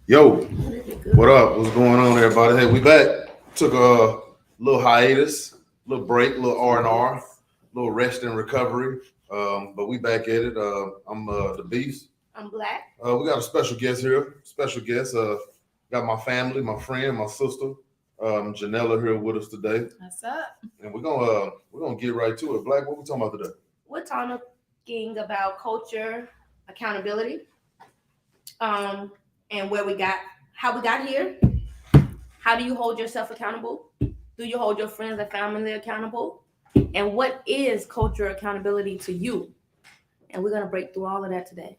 Yo, what up? What's going on, everybody? Hey, we back. Took a little hiatus, little break, little R&R, little rest and recovery. But we back at it. I'm the Beast. I'm Blaq. We got a special guest here. Special guest. Got my family, my friend, my sister, Janella here with us today. What's up? And we're gonna get right to it. Blaq, what we talking about today? We're talking about culture, accountability, and how we got here. How do you hold yourself accountable? Do you hold your friends and family accountable? And what is culture accountability to you? And we're gonna break through all of that today.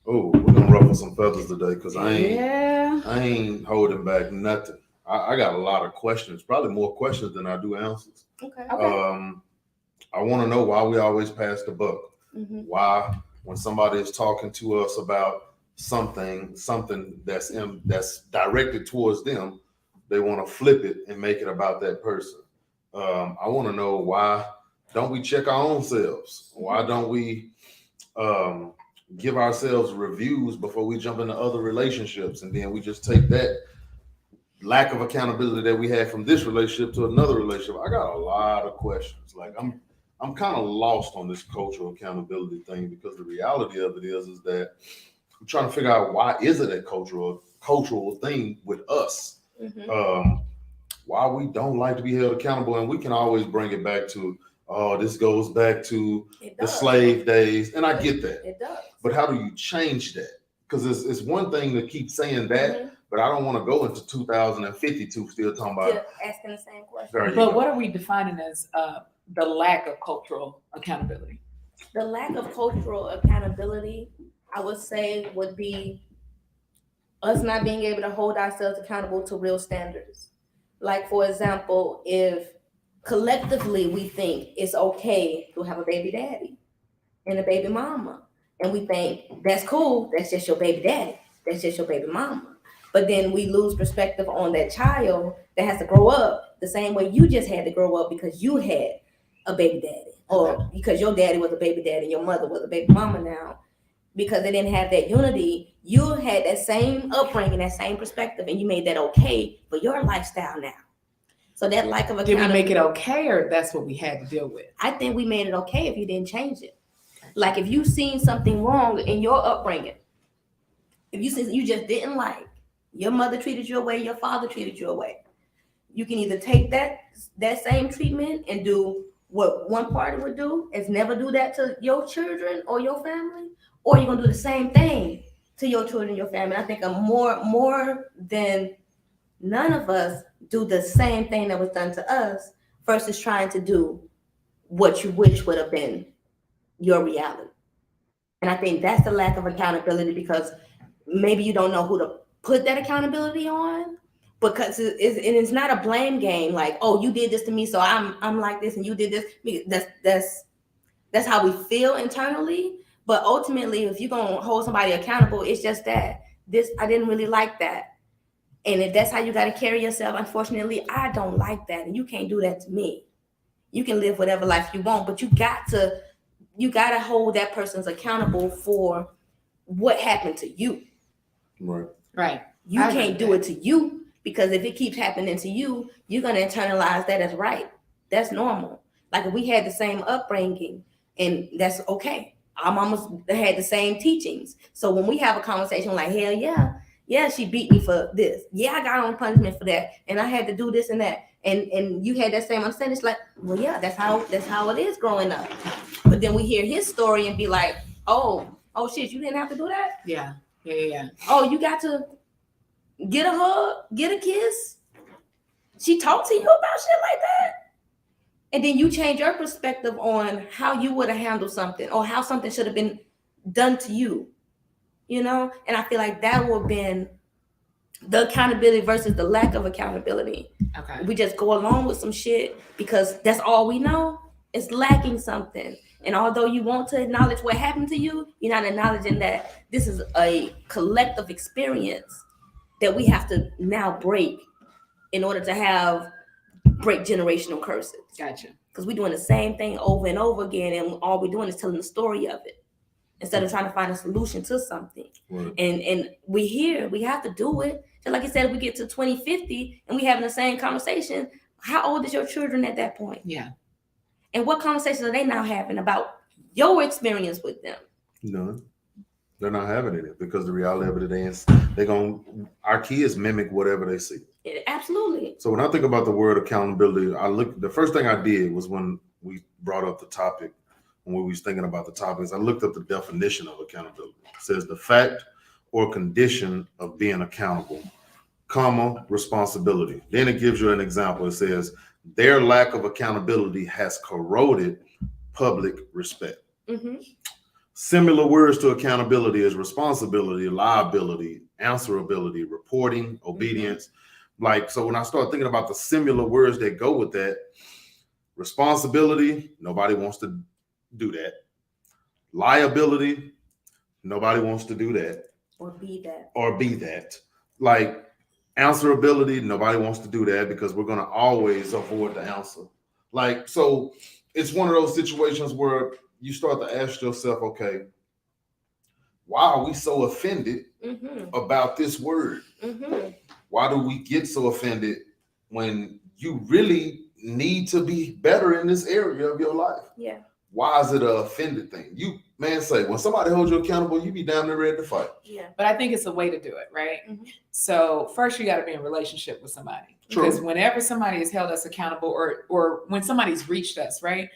Oh, we're gonna ruffle some feathers today because I ain't holding back nothing. I got a lot of questions, probably more questions than I do answers. Okay. I want to know why we always pass the buck. Mm-hmm. Why, when somebody is talking to us about something that's directed towards them, they want to flip it and make it about that person. I want to know, why don't we check our own selves? Why don't we give ourselves reviews before we jump into other relationships, and then we just take that lack of accountability that we had from this relationship to another relationship? I got a lot of questions. Like, I'm kind of lost on this cultural accountability thing, because the reality of it is that I'm trying to figure out, why is it a cultural thing with us? Mm-hmm. Why we don't like to be held accountable, and we can always bring it back to, oh, this goes back to the slave days, and I get that. It does. But how do you change that? Because it's one thing to keep saying that, Mm-hmm. but I don't want to go into 2052 still talking about asking the same question. But what are we defining as the lack of cultural accountability? The lack of cultural accountability, I would say, would be us not being able to hold ourselves accountable to real standards. Like, for example, if collectively we think it's okay to have a baby daddy and a baby mama, and we think that's cool, that's just your baby daddy, that's just your baby mama. But then we lose perspective on that child that has to grow up the same way you just had to grow up, because you had a baby daddy, or because your daddy was a baby daddy and your mother was a baby mama now. Because they didn't have that unity, you had that same upbringing, that same perspective, and you made that okay for your lifestyle now. So that lack of accountability. Did we make it okay, or that's what we had to deal with? I think we made it okay if you didn't change it. Like, if you seen something wrong in your upbringing, if you seen you just didn't like, your mother treated you away, your father treated you away, you can either take that same treatment and do what one party would do, is never do that to your children or your family, or you're gonna do the same thing to your children and your family. I think more than none of us do the same thing that was done to us, versus trying to do what you wish would have been your reality. And I think that's the lack of accountability, because maybe you don't know who to put that accountability on, because it's not a blame game. Like, oh, you did this to me, so I'm like this, and you did this. That's how we feel internally. But ultimately, if you're gonna hold somebody accountable, it's just that I didn't really like that. And if that's how you got to carry yourself, unfortunately, I don't like that, and you can't do that to me. You can live whatever life you want, but you got to hold that person's accountable for what happened to you. Right. You can't do it to you, because if it keeps happening to you, you're gonna internalize that as right. That's normal. Like, if we had the same upbringing, and that's okay. Our mamas had the same teachings. So when we have a conversation like, hell yeah, she beat me for this. Yeah, I got on punishment for that, and I had to do this and that. And you had that same understanding. It's like, well, yeah, that's how it is growing up. But then we hear his story and be like, oh shit, you didn't have to do that? Yeah. Oh, you got to get a hug, get a kiss? She talked to you about shit like that? And then you change your perspective on how you would have handled something, or how something should have been done to you. You know? And I feel like that would have been the accountability versus the lack of accountability. Okay. We just go along with some shit because that's all we know. It's lacking something. And although you want to acknowledge what happened to you, you're not acknowledging that this is a collective experience that we have to now break in order to break generational curses. Gotcha. Because we're doing the same thing over and over again, and all we're doing is telling the story of it. instead of trying to find a solution to something. Right. And we have to do it. Just like you said, if we get to 2050 and we having the same conversation, how old is your children at that point? Yeah. And what conversations are they now having about your experience with them? None. They're not having it because the reality of it is our kids mimic whatever they see. Absolutely. So when I think about the word accountability, the first thing I did was when we brought up the topic, when we was thinking about the topics, I looked up the definition of accountability. It says the fact or condition of being accountable, comma, responsibility. Then it gives you an example. It says their lack of accountability has corroded public respect. Mm-hmm. Similar words to accountability is responsibility, liability, answerability, reporting, obedience. Like, so when I start thinking about the similar words that go with that, responsibility, nobody wants to do that. Liability, nobody wants to do that. Or be that. Like, answerability, nobody wants to do that because we're going to always avoid the answer. Like, so it's one of those situations where you start to ask yourself, okay, why are we so offended about this word? Mm-hmm. Why do we get so offended when you really need to be better in this area of your life? Yeah. Why is it an offended thing? When somebody holds you accountable, you be down there ready to fight. Yeah. But I think it's a way to do it, right? Mm-hmm. So first you got to be in relationship with somebody. True. Because whenever somebody has held us accountable or when somebody's reached us, right?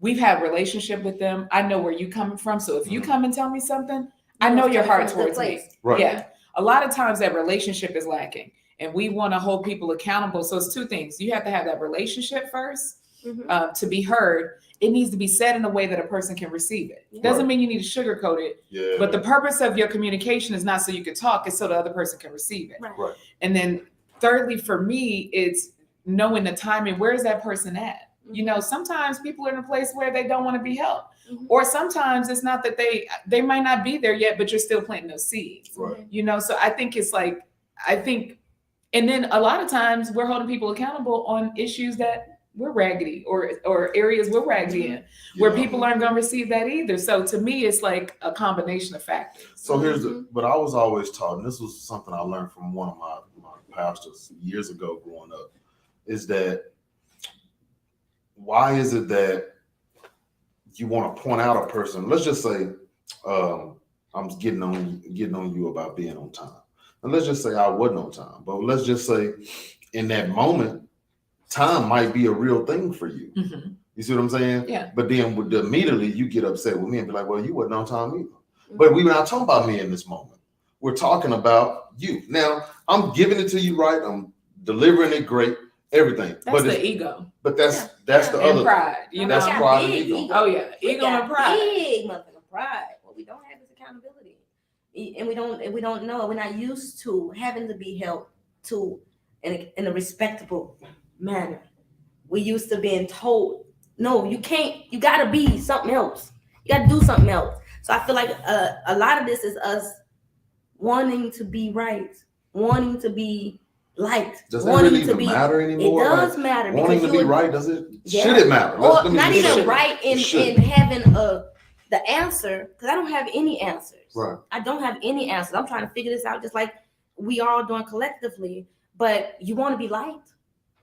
We've had relationship with them. I know where you coming from. So if you come and tell me something, I know your heart towards me. Right. Yeah. A lot of times that relationship is lacking and we want to hold people accountable. So it's two things. You have to have that relationship first to be heard. It needs to be said in a way that a person can receive it. Yeah. Doesn't mean you need to sugarcoat it. Yeah. But the purpose of your communication is not so you can talk, it's so the other person can receive it. Right. And then thirdly, for me, it's knowing the timing. Where is that person at? You know, sometimes people are in a place where they don't want to be helped. Or sometimes it's not that they might not be there yet, but you're still planting those seeds. Right. You know, so I think it's like, and then a lot of times we're holding people accountable on issues that we're raggedy or areas we're raggedy in, where people aren't going to receive that either. So to me, it's like a combination of factors. So but I was always taught, and this was something I learned from one of my pastors years ago growing up, is that why is it that you want to point out a person? Let's just say I'm getting on you about being on time. And let's just say I wasn't on time. But let's just say in that moment, time might be a real thing for you. Mm-hmm. You see what I'm saying? Yeah. But then immediately you get upset with me and be like, well, you wasn't on time either. Mm-hmm. But we're not talking about me in this moment. We're talking about you. Now, I'm giving it to you right. I'm delivering it great. Everything. That's the ego. But that's the other pride. You know, that's pride and ego. Oh yeah, ego and pride. Big motherfucking pride. What we don't have is accountability, and we don't know. We're not used to having to be held to in a respectable manner. We used to being told, no, you can't. You got to be something else. You got to do something else. So I feel like a lot of this is us wanting to be right, wanting to be liked. Does that really even matter anymore? It does matter. Wanting to be right, does it? Yeah. Should it matter? Or not even right in having the answer, because I don't have any answers. Right. I don't have any answers. I'm trying to figure this out just like we all doing collectively. But you want to be liked.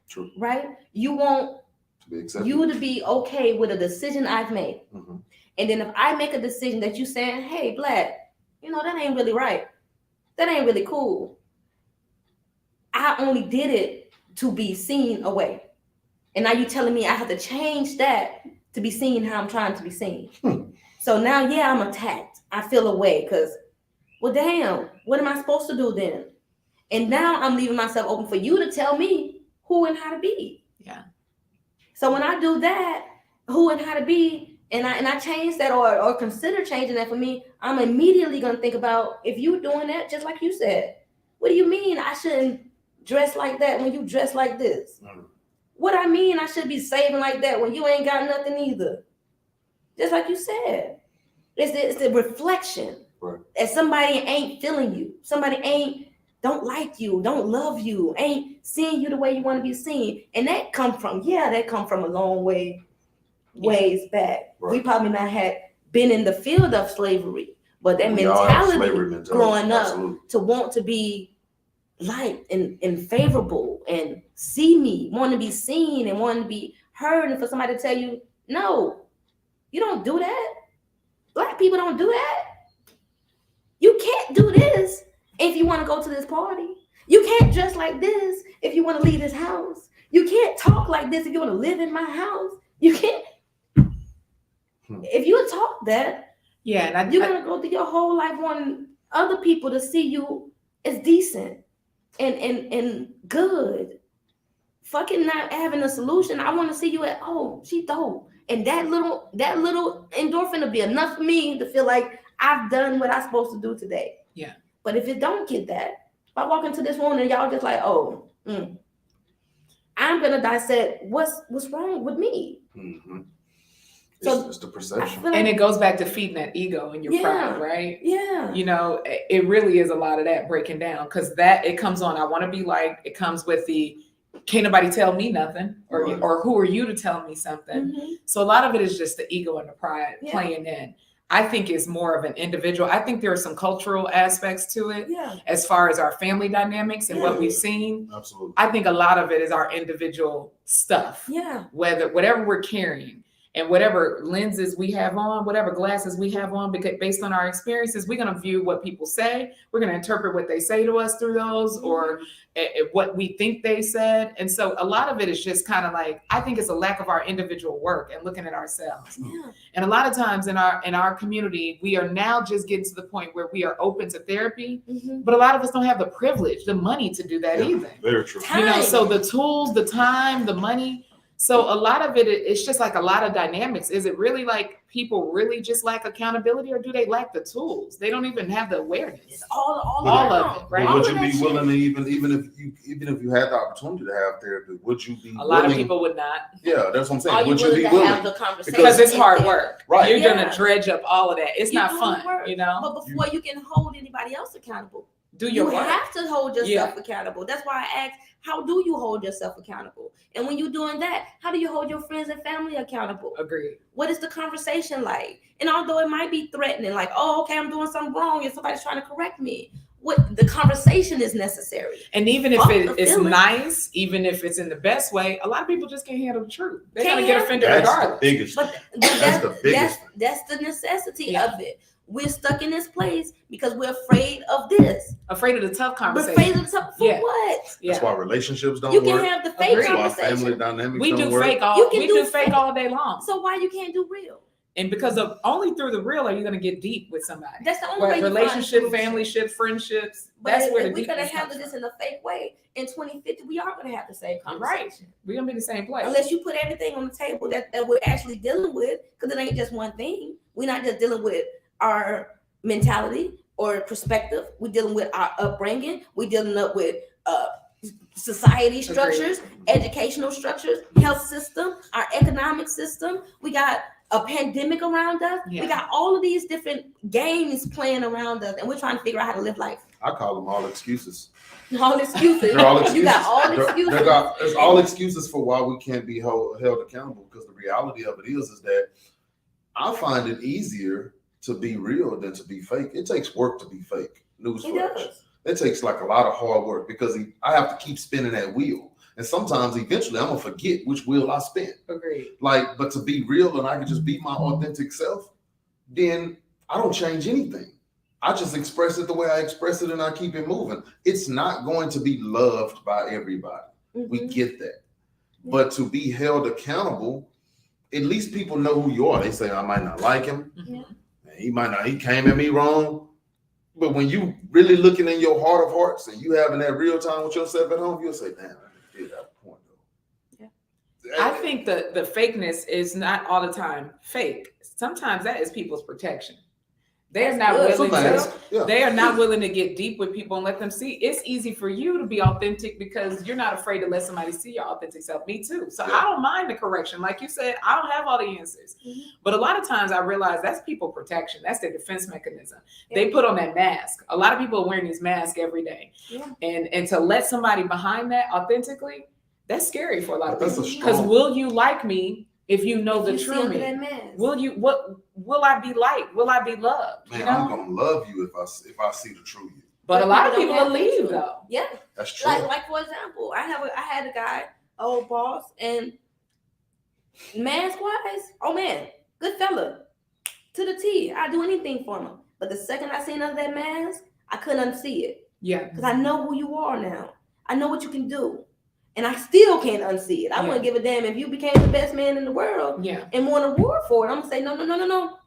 True. Right? You want you to be okay with a decision I've made. Mm-hmm. And then if I make a decision that you saying, hey, Blaq, you know, that ain't really right. That ain't really cool. I only did it to be seen away. And now you're telling me I have to change that to be seen how I'm trying to be seen. So now, yeah, I'm attacked. I feel away because, well, damn, what am I supposed to do then? And now I'm leaving myself open for you to tell me who and how to be. Yeah. So when I do that, who and how to be, and I change that or consider changing that for me, I'm immediately going to think about if you're doing that, just like you said, what do you mean I shouldn't dress like that when you dress like this? What I mean I should be saving like that when you ain't got nothing either. Just like you said. It's the reflection. Right. That somebody ain't feeling you. Somebody don't like you, don't love you, ain't seeing you the way you want to be seen. And that come from a long ways back. Right. We probably not had been in the field of slavery, but that We all have mentality slavery mentality. growing up Absolutely. to want to be liked and favorable and see me, want to be seen and want to be heard, and for somebody to tell you, no, you don't do that. Black people don't do that. You can't do this if you want to go to this party. You can't dress like this if you want to leave this house. You can't talk like this if you want to live in my house. You can't. If you talk that, and you're gonna go through your whole life wanting other people to see you as decent and good. Fucking not having a solution. I want to see you at, oh, she dope. And that little endorphin will be enough for me to feel like I've done what I'm supposed to do today. Yeah. But if it don't get that, if I walk into this room and y'all just like, oh, I'm gonna dissect what's wrong with me. Mm-hmm. So it's the perception. like, and it goes back to feeding that ego and your pride, right? Yeah. You know, it really is a lot of that breaking down, because that it comes on. I want to be like. It comes with the can't nobody tell me nothing, or who are you to tell me something? Mm-hmm. So a lot of it is just the ego and the pride playing in. I think it's more of an individual. I think there are some cultural aspects to it, as far as our family dynamics and what we've seen. Absolutely. I think a lot of it is our individual stuff. Yeah. Whatever we're carrying and whatever lenses we have on, whatever glasses we have on, because based on our experiences, we're going to view what people say. We're going to interpret what they say to us through those, or what we think they said. And so a lot of it is just kind of like, I think it's a lack of our individual work and looking at ourselves. Yeah. And a lot of times in our community, we are now just getting to the point where we are open to therapy, but a lot of us don't have the privilege, the money to do that either. Very true. You know, so the tools, the time, the money. So a lot of it's just like a lot of dynamics. Is it really like people really just lack accountability, or do they lack the tools? They don't even have the awareness. It's all of it, right? But would you be willing to even if you had the opportunity to have therapy, would you be willing? A lot of people would not. Yeah, that's what I'm saying. Are you Would you willing be to willing? have the conversation? Because it's hard work. Right. You're gonna dredge up all of that. It's You're not doing fun, work. you know. But before you can hold anybody else accountable, Do your you work. have to hold yourself accountable. That's why I asked, how do you hold yourself accountable? And when you're doing that, how do you hold your friends and family accountable? Agreed. What is the conversation like? And although it might be threatening, like, oh, okay, I'm doing something wrong and somebody's trying to correct me, what the conversation is necessary. And even if Fuck it's the feeling. nice, even if it's in the best way, a lot of people just can't handle the truth. They're Can't gonna get handle offended That's regardless. the biggest. But That's the biggest. that's the necessity of it. We're stuck in this place because we're afraid of this. Afraid of the tough We're conversation. afraid of something for Yeah. what? Yeah. That's why relationships don't You work. can have the fake Agreed. That's why family conversation. dynamics We don't do work. fake all. You can We do do fake fake. all day long. So why you can't do real? And because of only through the real are you gonna get deep with somebody. That's the only way. Right? you find Relationship, solution. family ship, friendships. But That's where the if we're gonna deepness handle comes this from. in a fake way, in 2050, we are gonna have the same conversation. Right. We're gonna be in the same place. Unless you put everything on the table that we're actually dealing with, because it ain't just one thing. We're not just dealing with our mentality or perspective. We're dealing with our upbringing. We're dealing up with society structures, educational structures, health system, our economic system. We got a pandemic around us. Yeah. We got all of these different games playing around us, and we're trying to figure out how to live life. I call them all excuses. All excuses. They're all excuses. You got all excuses. It's all excuses for why we can't be held accountable. Because the reality of it is that I find it easier to be real than to be fake. It takes work to be fake. It Newsflash. does. It takes like a lot of hard work because I have to keep spinning that wheel. And sometimes eventually I'm gonna forget which wheel I spin. Agreed. Like, but to be real and I can just be my authentic self, then I don't change anything. I just express it the way I express it and I keep it moving. It's not going to be loved by everybody. We Mhm. get that. But to be held accountable, at least people know who you are. They say, I might not like him. Yeah. He came at me wrong. But when you really looking in your heart of hearts and you having that real time with yourself at home, you'll say, damn, I did have a point though. Yeah. I think the fakeness is not all the time fake. Sometimes that is people's protection. They're not That's good. willing to. Sometimes, yeah. They are not willing to get deep with people and let them see. It's easy for you to be authentic because you're not afraid to let somebody see your authentic self. Me too. So Yeah. I don't mind the correction. Like you said, I don't have all the answers. Mhm. But a lot of times I realize that's people protection. That's their defense mechanism. Yeah. They put on that mask. A lot of people are wearing these masks every day. Yeah. And to let somebody behind that authentically, that's scary for a lot of That's a people. Because strong- will you like me if you know the You see true under me? that mask. Will you will I be liked? Will I be loved? Man, You know? I'm gonna love you if I see the true you. But a lot of don't people have will that leave too. though. Yeah. That's true. Like for example, I had a guy, old boss, and mask wise, oh man, good fella. To the T. I'd do anything for him. But the second I seen under that mask, I couldn't unsee it. Yeah. Because I know who you are now. I know what you can do. And I still can't unsee it. I wouldn't give a damn if you became the best man in the world and won an award for it. I'm gonna say no.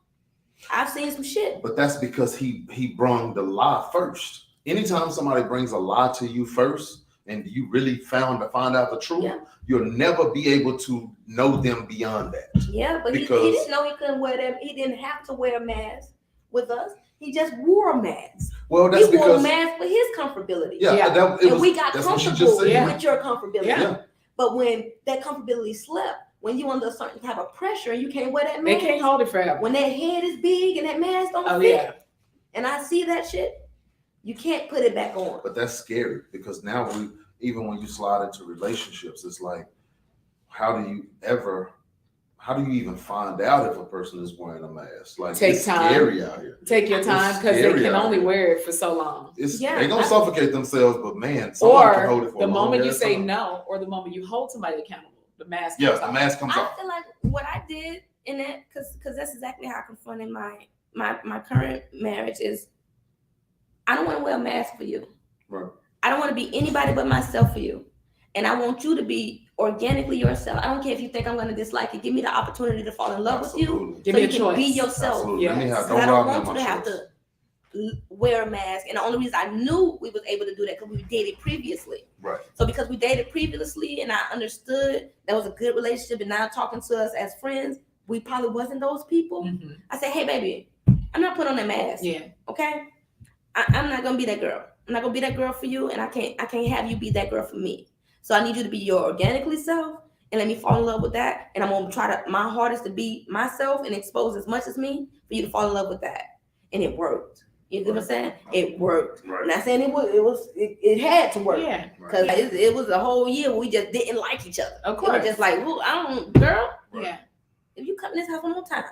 I've seen some shit. But that's because he brung the lie first. Anytime somebody brings a lie to you first, and you really find out the truth, you'll never be able to know them beyond that. Yeah, but he didn't know he couldn't wear that. He didn't have to wear a mask with us. He just wore a mask. Well, that's he wore because a mask for his comfortability. We got comfortable with your comfortability. Yeah. But when that comfortability slept, when you under a certain type of pressure and you can't wear that mask, they can't hold it forever. When that head is big and that mask don't fit, and I see that shit, you can't put it back on. But that's scary because now even when you slide into relationships, it's like, how do you even find out if a person is wearing a mask? Like, take it's time. Scary out here. Take your time because they can only wear it for so long. They're gonna suffocate themselves, but man, someone can hold it for the a long moment you say time. no, or the moment you hold somebody accountable, the mask. The mask comes off. I feel like what I did in that, because that's exactly how I confronted my current marriage is, I don't want to wear a mask for you. Right. I don't want to be anybody but myself for you. And I want you to be organically yourself. I don't care if you think I'm going to dislike it. Give me the opportunity to fall in love with you. Give so me you a can choice. Be yourself. Absolutely. I don't want you to have to wear a mask. And the only reason I knew we was able to do that because we dated previously. Right. So because we dated previously and I understood that was a good relationship, and now talking to us as friends, we probably wasn't those people. Mm-hmm. I said, hey, baby, I'm not putting on that mask. Yeah. Okay? I'm not going to be that girl. I'm not going to be that girl for you, and I can't have you be that girl for me. So I need you to be your organically self and let me fall in love with that. And I'm going to try my hardest to be myself and expose as much as me for you to fall in love with that. And it worked. You know what I'm saying? It worked. Right. I'm not saying it had to work. Yeah. Because it was a whole year where we just didn't like each other. Of course. It was just like, well, I don't, girl. Right. Yeah. If you come in this house one more time.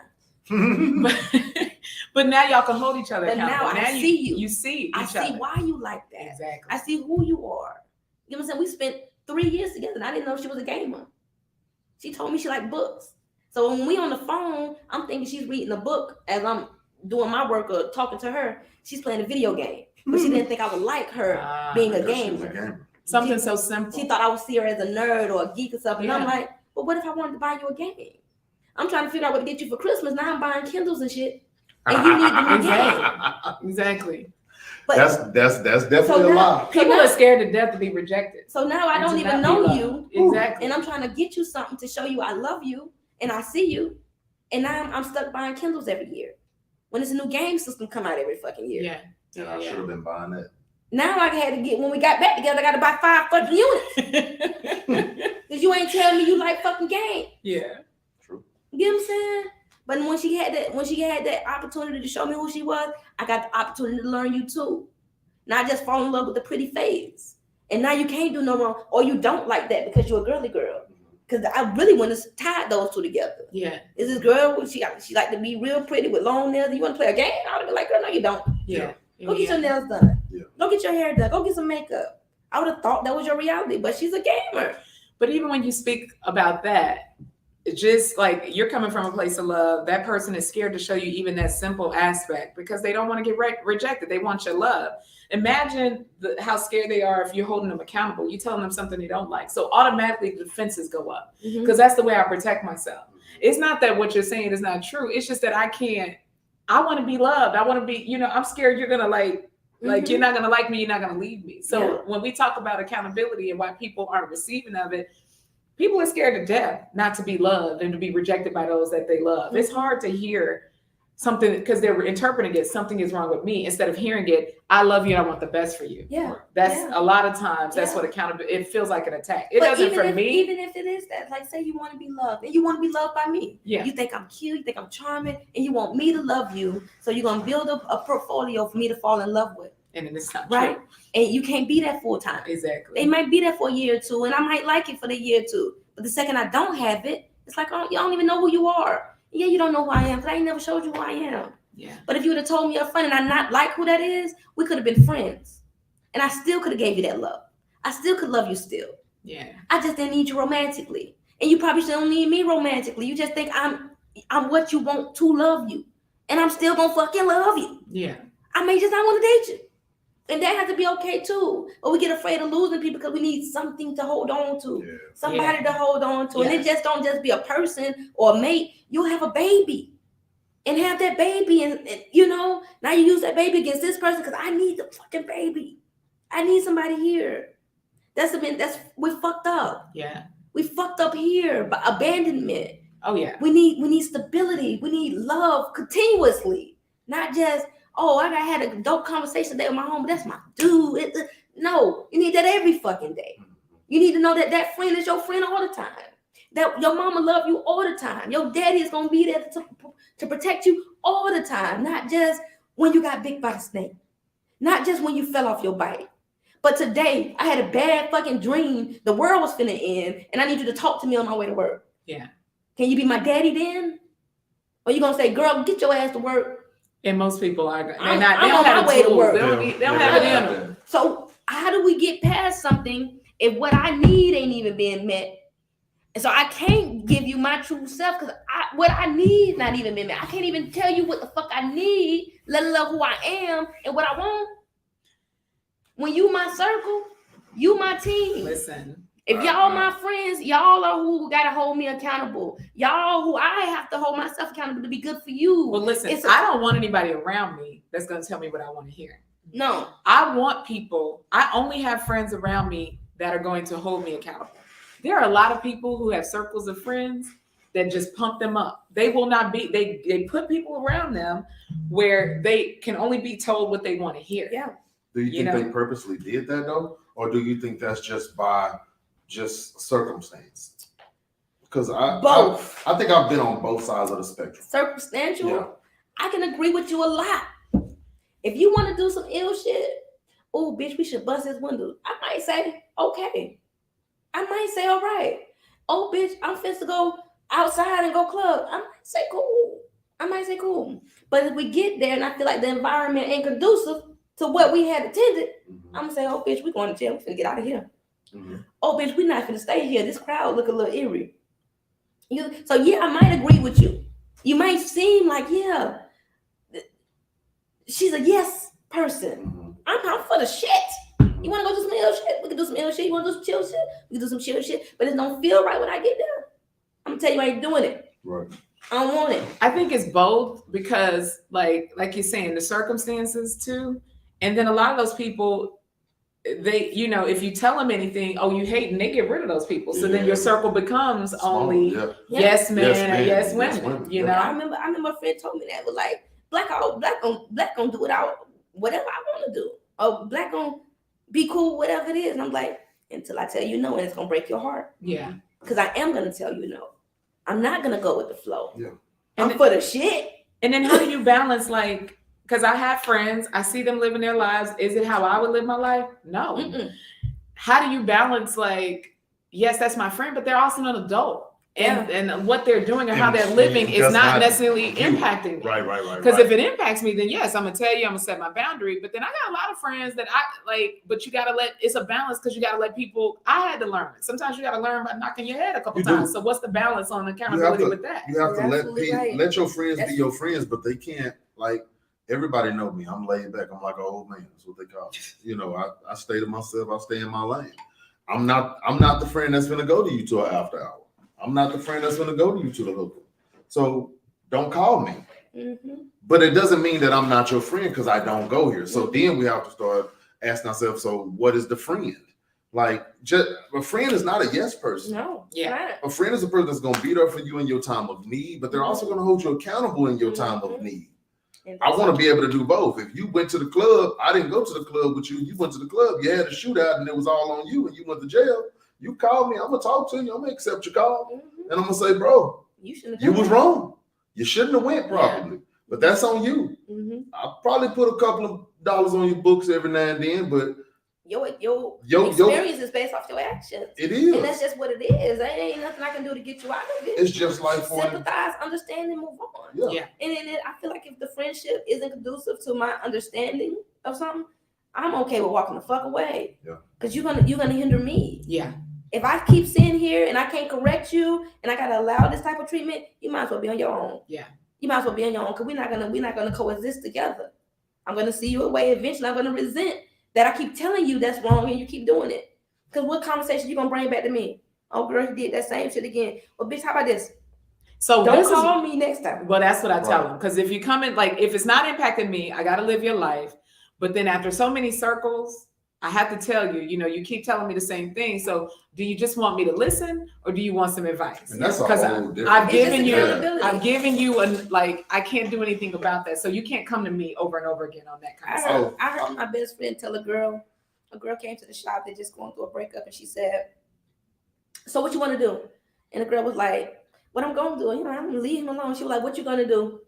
But now y'all can hold each other accountable. Now I see you. You see each other. I see why you like that. Exactly. I see who you are. You know what I'm saying? We spent 3 years together and I didn't know she was a gamer. She told me she liked books. So when we on the phone, I'm thinking she's reading a book as I'm doing my work or talking to her. She's playing a video game. But she didn't think I would like her being a gamer. Something so simple. She thought I would see her as a nerd or a geek or something. Yeah. And I'm like, well, what if I wanted to buy you a game? I'm trying to figure out what to get you for Christmas. Now I'm buying Kindles and shit. And you need the new game. Exactly. But that's definitely a lie. People are scared to death to be rejected. So now I don't even know you. Exactly. And I'm trying to get you something to show you I love you and I see you. And now I'm stuck buying Kindles every year. When it's a new game system come out every fucking year. Yeah. I should have been buying that. Now I had to get, when we got back together, I got to buy 5 fucking units. Because you ain't telling me you like fucking game. Yeah. True. You get what I'm saying? But when she had that opportunity to show me who she was, I got the opportunity to learn you too. Not just fall in love with the pretty face. And now you can't do no wrong, or you don't like that because you're a girly girl. Because I really want to tie those two together. Yeah. Is this girl, she like to be real pretty with long nails, and you want to play a game? I would be like, girl, no, you don't. Yeah. Go get your nails done. Yeah. Go get your hair done. Go get some makeup. I would have thought that was your reality, but she's a gamer. But even when you speak about that, it's just like you're coming from a place of love. That person is scared to show you even that simple aspect because they don't want to get rejected. They want your love. Imagine how scared they are if you're holding them accountable. You're telling them something they don't like. So automatically the defenses go up because that's the way I protect myself. It's not that what you're saying is not true. It's just that I want to be loved. I want to be, I'm scared you're going to like you're not going to like me. You're not going to leave me. So when we talk about accountability and why people aren't receiving of it, people are scared to death not to be loved and to be rejected by those that they love. It's hard to hear something because they're interpreting it, something is wrong with me, instead of hearing it, I love you and I want the best for you. Yeah. That's a lot of times, that's what accountability, it feels like an attack. It doesn't for me. Even if it is that, like say you want to be loved and you want to be loved by me. Yeah. You think I'm cute, you think I'm charming, and you want me to love you. So you're going to build up a portfolio for me to fall in love with. And it's not right. True. And you can't be that full time. Exactly. They might be there for a year or two, and I might like it for the year or two. But the second I don't have it, it's like, oh, you don't even know who you are. Yeah, you don't know who I am because I ain't never showed you who I am. Yeah. But if you would have told me up front and I not like who that is, we could have been friends. And I still could have gave you that love. I still could love you still. Yeah. I just didn't need you romantically. And you probably still don't need me romantically. You just think I'm what you want to love you. And I'm still gonna fucking love you. Yeah. I may just not want to date you. And that has to be okay too. But we get afraid of losing people because we need something to hold on to. Yeah. Somebody to hold on to. Yeah. And it just don't just be a person or a mate. You'll have a baby. And have that baby. And you know, now you use that baby against this person because I need the fucking baby. I need somebody here. We fucked up. Yeah. We fucked up here. But abandonment. Oh yeah. We need stability. We need love continuously. Not just, oh, I had a dope conversation today with my homie. That's my dude. No, you need that every fucking day. You need to know that that friend is your friend all the time. That your mama love you all the time. Your daddy is gonna be there to protect you all the time. Not just when you got bit by the snake. Not just when you fell off your bike. But today, I had a bad fucking dream. The world was finna end, and I need you to talk to me on my way to work. Yeah. Can you be my daddy then? Or you gonna say, girl, get your ass to work? And most people are. They I'm don't on have my way to tools. work. They don't have it in them. So how do we get past something if what I need ain't even being met? And so I can't give you my true self because what I need not even been met. I can't even tell you what the fuck I need, let alone who I am and what I want. When you my circle, you my team. Listen. If y'all my friends, y'all are who gotta hold me accountable. Y'all who I have to hold myself accountable to be good for you. Well, listen, I don't want anybody around me that's gonna tell me what I want to hear. No. I want people, I only have friends around me that are going to hold me accountable. There are a lot of people who have circles of friends that just pump them up. They will not be, they put people around them where they can only be told what they want to hear. Yeah. Do you think they purposely did that though? Or do you think that's just by circumstance? Because both. I think I've been on both sides of the spectrum. Circumstantial. Yeah. I can agree with you a lot. If you want to do some ill shit, oh bitch, we should bust his window. I might say, okay. I might say, all right. Oh bitch, I'm fit to go outside and go club. I might say cool. But if we get there and I feel like the environment ain't conducive to what we had attended, I'm gonna say, oh bitch, we going to jail. We're gonna get out of here. Oh bitch, we're not gonna stay here. This crowd look a little eerie. So yeah, I might agree with you. You might seem like, yeah, she's a yes person. I'm for the shit. You want to go do some ill shit? We can do some ill shit. You want to do some chill shit? We can do some chill shit. But it don't feel right when I get there. I'm gonna tell you I ain't doing it. Right. I don't want it. I think it's both because, like you're saying, the circumstances too, and then a lot of those people, they, you know, if you tell them anything, oh, you hate, and they get rid of those people. So then your circle becomes only yes men or yes women. You know. I remember a friend told me that was like, Blaq gonna do without whatever I want to do. Oh, Blaq gonna be cool, whatever it is. And I'm like, until I tell you no, and it's gonna break your heart. Yeah. Because I am gonna tell you no. I'm not gonna go with the flow. Yeah. I'm for the shit. And then how do you balance, like, because I have friends, I see them living their lives. Is it how I would live my life? No. Mm-mm. How do you balance, like, yes, that's my friend, but they're also an adult. And what they're doing and how they're living is not necessarily impacting me. Right. Because if it impacts me, then yes, I'm gonna tell you, I'm gonna set my boundary. But then I got a lot of friends that I like, but you gotta it's a balance because you gotta let people, I had to learn. Sometimes you gotta learn by knocking your head a couple times. So what's the balance on accountability with that? You have to let your friends That's be your friends, but they can't, like, everybody know me. I'm laid back. I'm like an old man. That's what they call me. You know, I stay to myself. I stay in my lane. I'm not the friend that's gonna go to you to an after hour. I'm not the friend that's going to go to you to the hooker. So don't call me. But it doesn't mean that I'm not your friend because I don't go here. So then we have to start asking ourselves, so what is the friend? Like, a friend is not a yes person. No. Yeah. A friend is a person that's going to be there for you in your time of need, but they're also going to hold you accountable in your time of need. I want to be able to do both. If you went to the club, I didn't go to the club with you. You went to the club, you had a shootout, and it was all on you, and you went to jail. You call me, I'm gonna talk to you, I'm gonna accept your call. And I'm gonna say, bro, you was wrong. You shouldn't have went probably. But that's on you. I'll probably put a couple of dollars on your books every now and then, but Your Yo, experience is based off your actions. it is. And that's just what it is. There ain't nothing I can do to get you out of it. It's just like for sympathize, understand, and move on. Yeah. And then I feel like if the friendship isn't conducive to my understanding of something, I'm okay with walking the fuck away. Yeah. Because you're gonna hinder me. Yeah. If I keep sitting here and I can't correct you and I gotta allow this type of treatment, you might as well be on your own. Yeah. You might as well be on your own because we're not gonna coexist together. I'm gonna see you away eventually. I'm gonna resent that I keep telling you that's wrong and you keep doing it. Because what conversation you gonna bring back to me? Oh girl, you did that same shit again. Well, bitch, how about this? So Don't call me next time. Well, that's what I tell them. Because if you come in, like, if it's not impacting me, I got to live your life. But then after so many circles, I have to tell you, you keep telling me the same thing. So do you just want me to listen or do you want some advice? And that's a Because whole different. I've given you, accountability. I can't do anything about that. So you can't come to me over and over again on that kind of stuff. I heard my best friend tell a girl came to the shop, they're just going through a breakup, and she said, so what you want to do? And the girl was like, what I'm going to do, I'm going to leave him alone. She was like, what you going to do?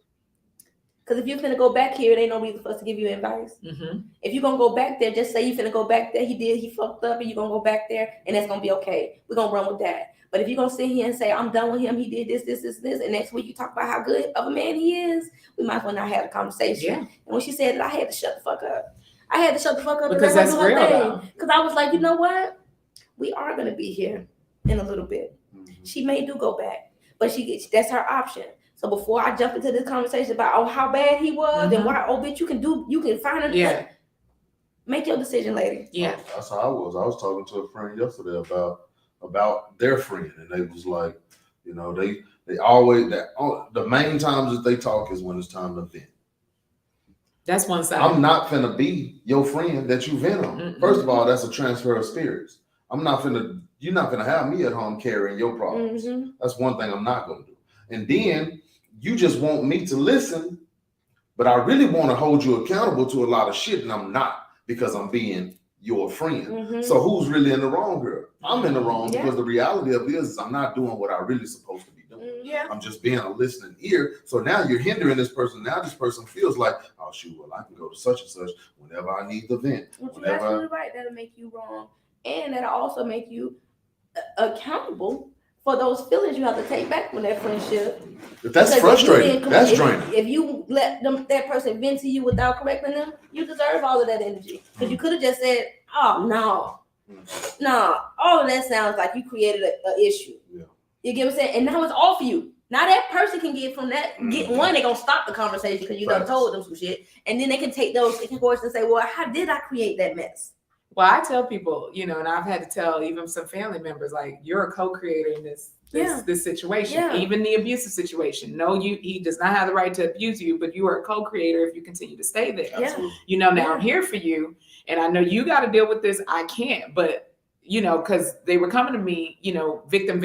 Because if you're finna go back here, it ain't no reason for us to give you advice. Mm-hmm. If you're going to go back there, just say you finna go back there. He fucked up, and you're going to go back there, and that's going to be okay. We're going to run with that. But if you're going to sit here and say, I'm done with him, he did this, and next week you talk about how good of a man he is, we might as well not have a conversation. Yeah. And when she said it, I had to shut the fuck up. Because that's real. Because I was like, you know what? We are going to be here in a little bit. Mm-hmm. She may do go back, but that's her option. So before I jump into this conversation about how bad he was and why, bitch, you can find him. Yeah. Make your decision, lady. Yeah. That's how I was. I was talking to a friend yesterday about their friend, and they was like, they always the main times that they talk is when it's time to vent. That's one side. I'm not finna be your friend that you vent on. Mm-mm. First of all, that's a transfer of spirits. You're not finna have me at home carrying your problems. Mm-hmm. That's one thing I'm not gonna do. And then you just want me to listen, but I really want to hold you accountable to a lot of shit, and I'm not, because I'm being your friend. Mm-hmm. So who's really in the wrong here? I'm in the wrong because the reality of it is I'm not doing what I really supposed to be doing. Yeah. I'm just being a listening ear. So now you're hindering this person. Now this person feels like, oh shoot, well, I can go to such and such whenever I need the vent. You're absolutely right. That'll make you wrong. And that'll also make you accountable for those feelings you have to take back from that friendship. If that's frustrating, that's draining. If you let that person vent to you without correcting them, you deserve all of that energy. Because you could have just said, oh, no, all of that sounds like you created an issue. Yeah. You get what I'm saying? And now it's off you. Now that person can get from that, they're going to stop the conversation because you done told them some shit. And then they can take those questions and say, well, how did I create that mess? Well, I tell people, and I've had to tell even some family members, like, you're a co-creator in this situation, even the abusive situation. No, he does not have the right to abuse you, but you are a co-creator if you continue to stay there. Yeah. Now I'm here for you, and I know you got to deal with this. I can't, but because they were coming to me, victim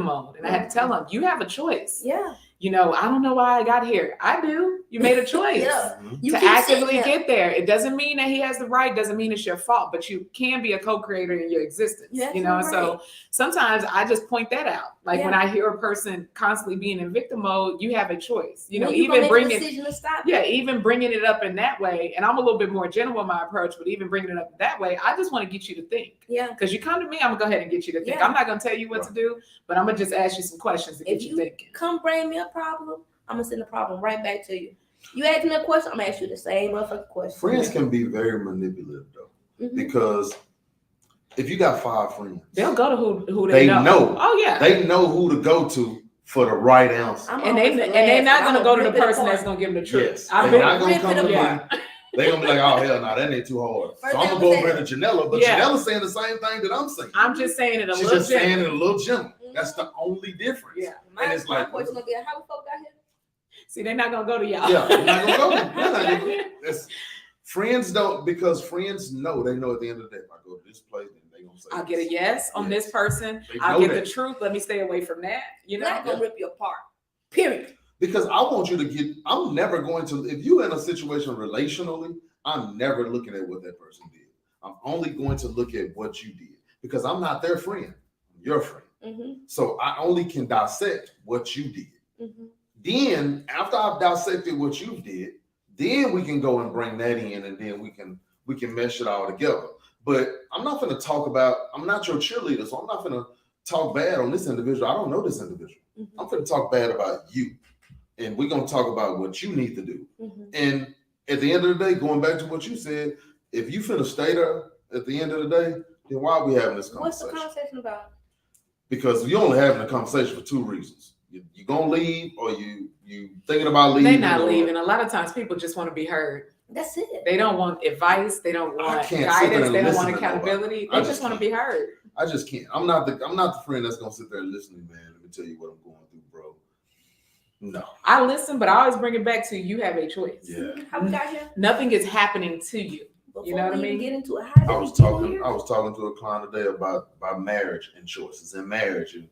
mode, and I had to tell them, you have a choice. Yeah. I don't know why I got here. I do. You made a choice to actively get there. It doesn't mean that he has the right. Doesn't mean it's your fault, but you can be a co-creator in your existence. Right. So sometimes I just point that out. Like when I hear a person constantly being in victim mode, you have a choice. Even bringing it up in that way. And I'm a little bit more gentle in my approach, but even bringing it up that way, I just want to get you to think. Yeah. Because you come to me, I'm gonna go ahead and get you to think. I'm not gonna tell you what to do, but I'm gonna just ask you some questions to get you thinking. Come bring me a problem, I'm gonna send the problem right back to you. You ask me a question, I'm gonna ask you the same motherfucking question. Friends can be very manipulative though, because if you got 5 friends, they'll go to who they know. Oh yeah, they know who to go to for the right answer, and they're not gonna go to the person that's gonna give them the truth. Yes, they're not gonna come to me. They're gonna be like, oh hell no, that ain't too hard. So I'm gonna go over here to Janella, but Janella's saying the same thing that I'm saying. I'm just saying it a She's little just saying it a little gentle. That's the only difference. Yeah, and it's like, question gonna be, how we folk got here? See, they're not gonna go to y'all. Yeah, they're not gonna go. Friends don't, because friends know. They know at the end of the day, if I go to this place, then they gonna say, I'll get a yes on this person. I'll get the truth. Let me stay away from that. Not gonna rip you apart. Period. Because I want you to get. I'm never going to. If you're in a situation relationally, I'm never looking at what that person did. I'm only going to look at what you did, because I'm not their friend. I'm your friend. Mm-hmm. So I only can dissect what you did. Mm-hmm. Then after I've dissected what you did, then we can go and bring that in, and then we can mesh it all together. But I'm not going to talk about. I'm not your cheerleader, so I'm not going to talk bad on this individual. I don't know this individual. Mm-hmm. I'm going to talk bad about you, and we're going to talk about what you need to do. Mm-hmm. And at the end of the day, going back to what you said, if you finna stay there at the end of the day, then why are we having this conversation? What's the conversation about? Because you're only having a conversation for two reasons. You're going to leave, or you thinking about leaving. They're not leaving. A lot of times people just want to be heard. That's it. They don't want advice. They don't want sit there guidance. and They don't listen want to accountability. nobody. They just want to be heard. I just can't. I'm not the friend that's gonna sit there and listen to me, man. Let me tell you what I'm going through, bro. No. I listen, but I always bring it back to you have a choice. Yeah. How we got here? Nothing is happening to you. Before You know what I we even mean? Get into it. How did I we was get talking here? to a client today about marriage and choices in marriage, and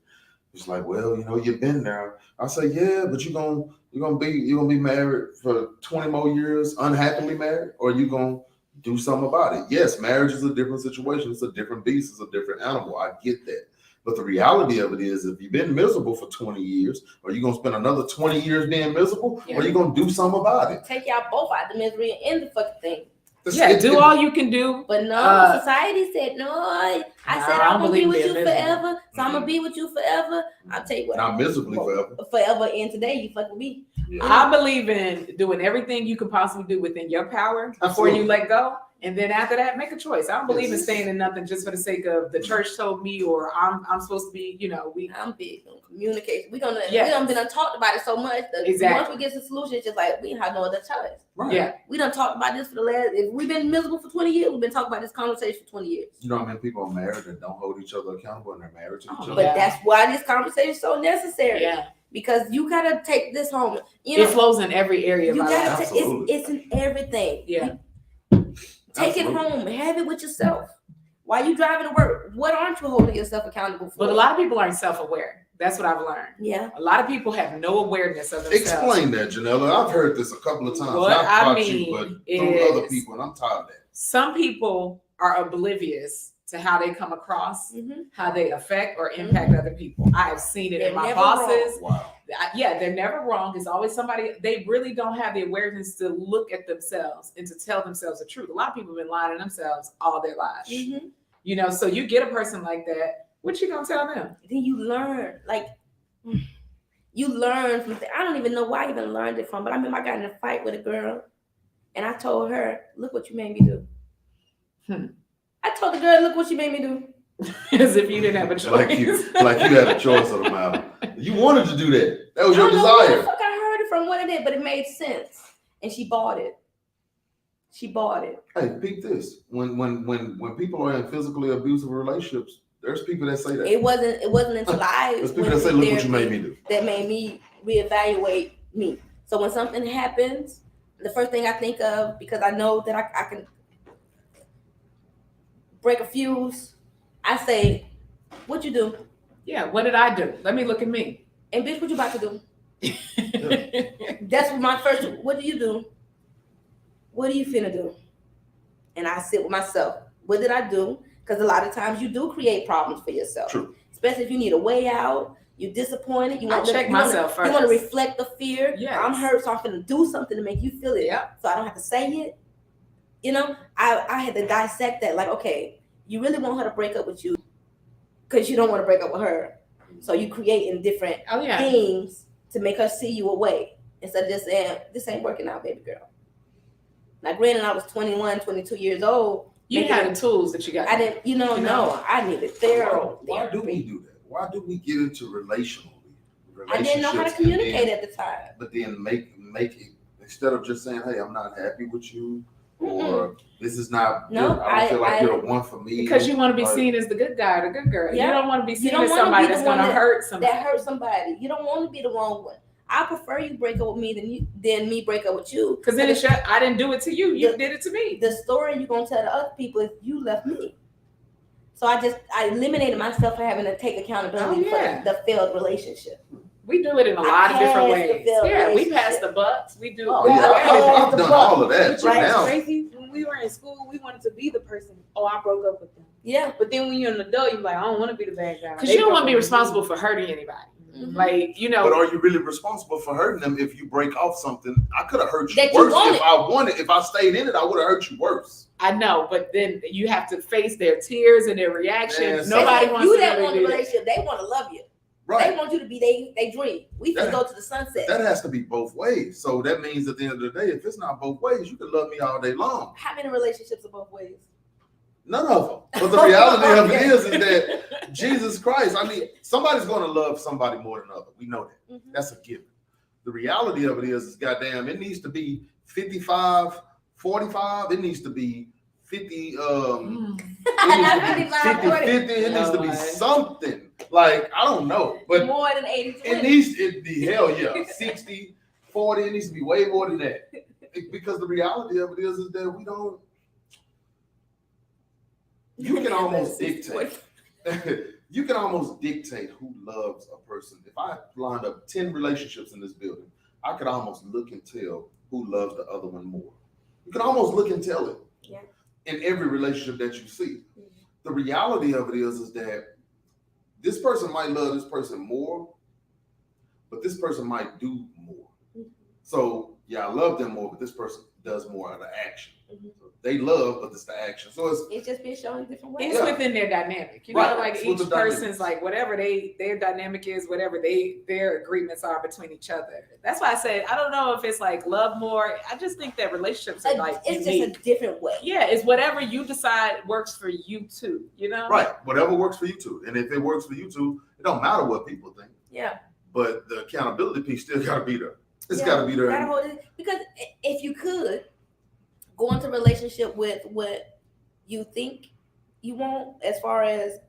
he's like, well, you've been there. I say, yeah, but you're gonna be married for 20 more years, unhappily married, or you gonna do something about it. Yes, marriage is a different situation. It's a different beast. It's a different animal. I get that. But the reality of it is, if you've been miserable for 20 years, are you gonna spend another 20 years being miserable, or are you gonna do something about it? Take y'all both out the misery and end the fucking thing. Do all you can do. But no, society said no. I said I'm gonna be with you miserable. forever, so I'm gonna be with you forever. I'll tell you what. Not miserably forever. Forever, and today you fucking me. Yeah. I believe in doing everything you can possibly do within your power before you let go. And then after that, make a choice. I don't believe in staying in nothing just for the sake of the church told me, or I'm supposed to be, I'm big on communication. We done been talked about it so much that once we get to the solution, it's just like we have no other choice. Right. Yeah. We done talked about this for the last. If we've been miserable for 20 years, we've been talking about this conversation for 20 years. You know how many people are married that don't hold each other accountable and they're married to each other? But that's why this conversation is so necessary. Yeah. Because you gotta take this home. It flows in every area of you our gotta life. it's in everything. Yeah. Take it home. Have it with yourself. While you driving to work, what aren't you holding yourself accountable for? But a lot of people aren't self-aware. That's what I've learned. Yeah. A lot of people have no awareness of themselves. Explain that, Janella. I've heard this a couple of times. What Not I about mean you, but from other people, and I'm tired of that. Some people are oblivious to how they come across, how they affect or impact other people. I have seen it in my bosses. Wow. Yeah, they're never wrong. It's always somebody, they really don't have the awareness to look at themselves and to tell themselves the truth. A lot of people have been lying to themselves all their lives. So you get a person like that, what you gonna tell them? Then you learn, from I don't even know where I even learned it from, but I remember I got in a fight with a girl and I told her, look what you made me do. I told the girl, look what you made me do. As if you didn't have a choice. like you had a choice of the matter. You wanted to do that. That was your I don't know where desire. the fuck I heard it from, what it is, but it made sense. And she bought it. Hey, peep this. When people are in physically abusive relationships, there's people that say that. It wasn't until I There's people that say, look what you made me do. That made me reevaluate me. So when something happens, the first thing I think of, because I know that I can break a fuse, I say, what you do? Yeah, what did I do? Let me look at me. And bitch, what you about to do? That's what my first, what do you do? What are you finna do? And I sit with myself. What did I do? Because a lot of times you do create problems for yourself. True. Especially if you need a way out, you're disappointed. You want to check myself first. You want to reflect the fear. Yes. I'm hurt, so I'm finna do something to make you feel it. Yeah. So I don't have to say it. I had to dissect that. Like, okay, you really want her to break up with you because you don't want to break up with her. So you creating different things to make her see you away instead of just saying, this ain't working out, baby girl. Now, granted, I was 21, 22 years old. You had the tools that you got. I didn't, no, I needed therapy. Why do we do that? Why do we get into relationships? I didn't know how to communicate at the time. But then make it, instead of just saying, hey, I'm not happy with you, or this is not, I don't feel like you're the one for me. Because you want to be seen as the good guy or the good girl. Yeah. You don't want to be seen as somebody that's going to hurt somebody. That hurt somebody. You don't want to be the wrong one. I prefer you break up with me than me break up with you. Because then I didn't do it to you. You did it to me. The story you're going to tell to other people is you left me. So I eliminated myself for having to take accountability for the failed relationship. We do it in a lot of different ways. Yeah, we pass the bucks. We do. I've done all of that. But now, crazy. When we were in school, we wanted to be the person. Oh, I broke up with them. Yeah. But then when you're an adult, you're like, I don't want to be the bad guy. Because you don't want to be responsible for hurting anybody. Mhm. Like, you know, But are you really responsible for hurting them if you break off something? I could have hurt you That you worse wanted. if I wanted. If I stayed in it, I would have hurt you worse. I know, but then you have to face their tears and their reactions. Man, Nobody If wants you to that really want the do that. relationship, they want to love you. They Right. want you to be they dream. We can That- go to the sunset. That has to be both ways. So that means at the end of the day, if it's not both ways, you can love me all day long. How many relationships are both ways? None of them. But the reality of it is that Jesus Christ, I mean, somebody's going to love somebody more than another. We know that. Mhm. That's a given. The reality of it is goddamn, it needs to be 55, 45. It needs to be 50, Not 55, 50, 40. 50. It needs to be Lord. something. Like, I don't know. But More than 80 it needs to be, hell yeah, 60, 40. It needs to be way more than that. Because the reality of it is that we don't, you can almost dictate. You can almost dictate who loves a person. If I lined up 10 relationships in this building, I could almost look and tell who loves the other one more. You can almost look and tell it. Yeah. In every relationship that you see. The reality of it is that this person might love this person more, but this person might do more. Mhm. So yeah, I love them more, but this person does more of the action. Mhm. So they love, but it's the action. So It's just being shown in different ways. It's Yeah. within their dynamic, you know, Right. like It's with each the dynamic. person's like whatever their dynamic is, whatever their agreements are between each other. That's why I said I don't know if it's like love more. I just think that relationships are like It's unique. just a different way. Yeah, it's whatever you decide works for you too. You know, right, whatever works for you two. And if it works for you two, it don't matter what people think. Yeah. But the accountability piece still gotta be there. It's Yeah, gotta be there. Gotta hold it. Because if you could go into a relationship with what you think you want, as far as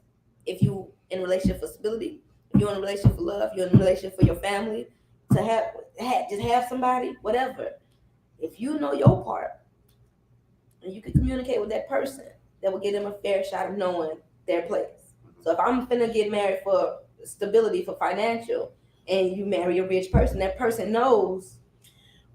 if you in a relationship for stability, if you're in a relationship for love, you're in a relationship for your family, to have somebody, whatever. If you know your part and you can communicate with that person, that will give them a fair shot of knowing their place. So if I'm finna get married for stability, for financial, and you marry a rich person, that person knows.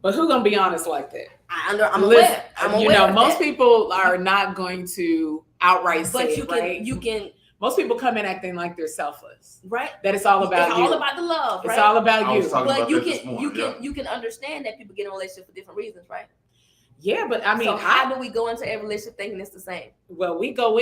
but who gonna be honest like that? I'm Listen, aware. I'm aware. you know, of most that. people are not going to outright say But it, you can, right? you can, Most people come in acting like they're selfless. right? That it's all about it's you. all about the love, right? It's all about I you. was talking but about you that this can, morning, you can understand that people get in a relationship for different reasons, right? Yeah, but I mean, so how do we go into every relationship thinking it's the same? well, we go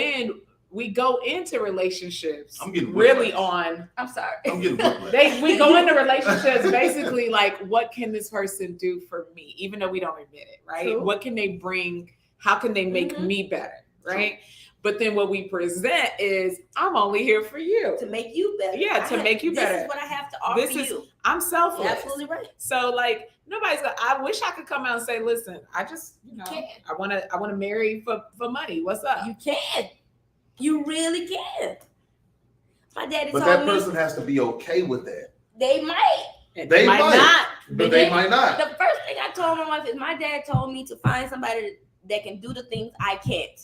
into relationships I'm getting really whiplash. on I'm sorry. I'm getting whiplash. we go into relationships basically like, what can this person do for me, even though we don't admit it, right? True. What can they bring? How can they make Mhm. me better, right? But then what we present is, I'm only here for you. To make you better. Yeah, to make you this better. This is what I have to offer This is- you. I'm selfless. You're absolutely right. So like nobody's gonna, I wish I could come out and say, listen, I just, you know, Can't. I wanna marry for money. What's up? You can. You really can. My daddy But told that me person has to be okay with that. they might. And They might. not. But they might not. The first thing I told my wife is my dad told me to find somebody that can do the things I can't.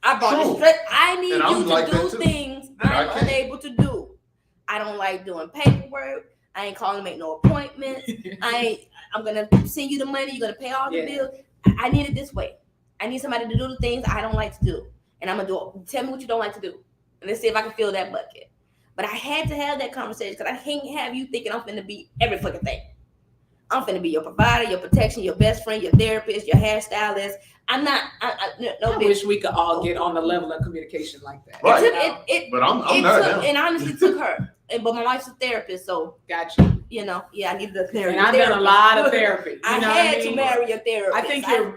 I brought True. it straight. I need And I'm you to like do that too. things Yeah, I I'm can't. unable to do. I don't like doing paperwork. I ain't calling to make no appointments. I'm gonna send you the money. You're gonna pay all the Yeah. bills. I need it this way. I need somebody to do the things I don't like to do, and I'm gonna do it. Tell me what you don't like to do, and let's see if I can fill that bucket. But I had to have that conversation because I can't have you thinking I'm finna be every fucking thing. I'm finna be your provider, your protection, your best friend, your therapist, your hairstylist. I'm not. No I bitch. wish we could all get on the level of communication like that. Right. But I'm it there took, now. and honestly took her. But my wife's a therapist, so Got you. I needed a therapist. And I've done a lot of therapy. You I know had what I to mean? marry a therapist.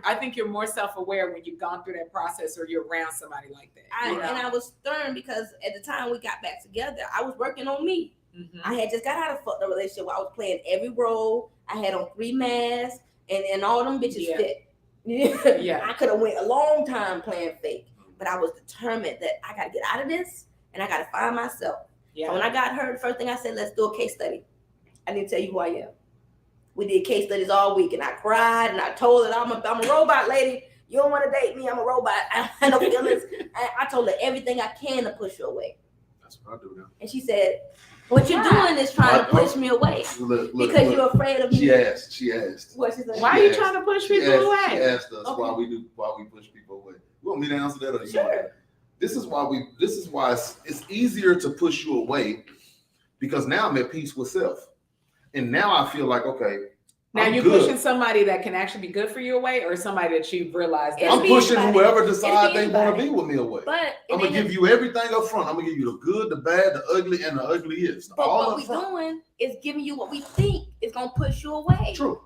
I think you're more self-aware when you've gone through that process or you're around somebody like that. You know? And I was stern because at the time we got back together, I was working on me. Mhm. I had just got out of the relationship where I was playing every role. I had on 3 masks, and all them bitches Yeah. fit. Yeah. I could have went a long time playing fake, but I was determined that I got to get out of this and I got to find myself. Yeah. So when I got her, the first thing I said, let's do a case study. I need to tell you who I am. We did case studies all week, and I cried, and I told her, I'm a robot lady. You don't want to date me. I'm a robot. I have no feelings. I told her everything I can to push her away. That's what I do now. And she said, what you're doing is trying to push me away because you're afraid of me. She asked. What she said? Why are you trying to push people She away? asked us Okay. why we push people away. You want me to answer that or you Sure. want that? This is why it's easier to push you away because now I'm at peace with self. And now I feel like, okay, Now I'm you're good. pushing somebody that can actually be good for you away, or somebody that you've realized that It'll I'm be pushing anybody. whoever decides It'll they be want to anybody. be with me away. But I'm gonna give you everything up front. I'm gonna give you the good, the bad, the ugly, and the ugliest. But all what up we front. doing is giving you what we think is gonna push you away. True.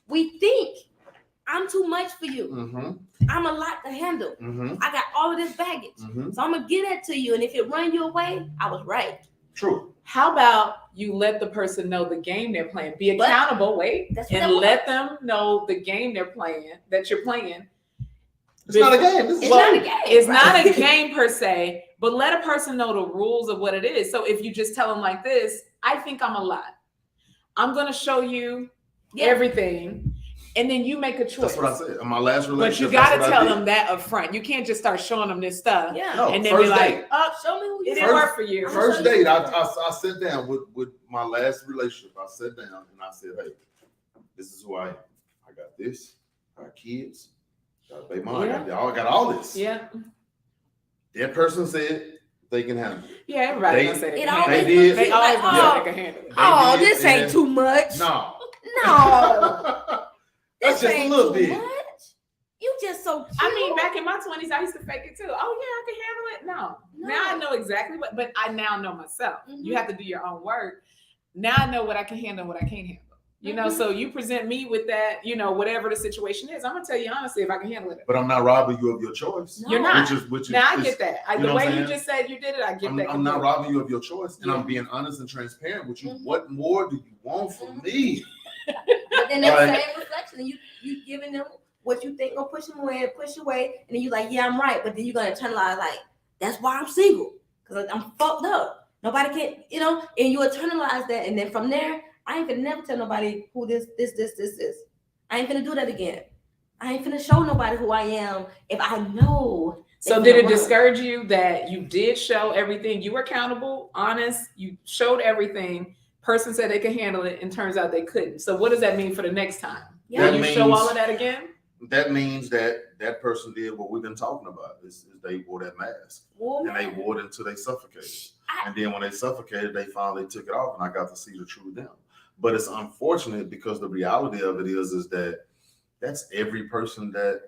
We think I'm too much for you. Mm-hmm. I'm a lot to handle. Mm-hmm. I got all of this baggage. Mm-hmm. So I'm gonna get that to you. And if it run you away, I was right. True. How about you let the person know the game they're playing? Be But accountable, wait, that's what and I let them know the game they're playing, that you're playing. It's not a game. This is It's Well, not a game. It's right? not a game per se, but let a person know the rules of what it is. So if you just tell them like this, I think I'm a lot. I'm going to show you Yeah. everything, and then you make a choice. That's what I said. In my last But relationship, you got to that's what I tell did. them that up front. You can't just start showing them this stuff Yeah. No, and then first be like, date. oh, Show me who you it didn't work for you. I'm First sure you date, I can. sat down with my last relationship. I sat down and I said, hey, this is who I am. I got this. I got kids. I got a baby mama. I got all this. Yeah. That person said they can handle it. Yeah, everybody They- gonna say It they always can. They did. They looks always like, gonna yeah. say they can handle it. oh, did, this ain't and- too much. No. No. That's This just a ain't little too bit. much. You just so cute. I mean, back in my 20s, I used to fake it too. Oh yeah, I can handle it. No. Now I know exactly what, but I now know myself. You Mhm. have to do your own work. Now I know what I can handle and what I can't handle. You know, Mhm. so you present me with that, you know, whatever the situation is, I'm gonna tell you honestly if I can handle it. But I'm not robbing you of your choice. No. You're not. Which is Now I is- get that. you The know what way I'm you saying? just said you did it, I get that. I'm not completely. robbing you of your choice, and Yeah. I'm being honest and transparent with you. Mhm. What more do you want from me? But then that Right. same reflection, you giving them what you think gonna push them away, push away, and then you like, yeah, I'm right. But then you're gonna internalize like, that's why I'm single, because I'm fucked up. Nobody can, you know, and you internalize that, and then from there, I ain't gonna never tell nobody who this is. I ain't gonna do that again. I ain't gonna show nobody who I am if I know. So they did it gonna run. discourage you that you did show everything? You were accountable, honest, you showed everything. Person said they could handle it, and turns out they couldn't. So what does that mean for the next time? Yeah. Will you That show means- all of that again? That means that person did what we've been talking about. Is they wore that mask, Well, and they wore it until they suffocated. And then when they suffocated, they finally took it off, and I got to see the true them. But it's unfortunate because the reality of it is that that's every person that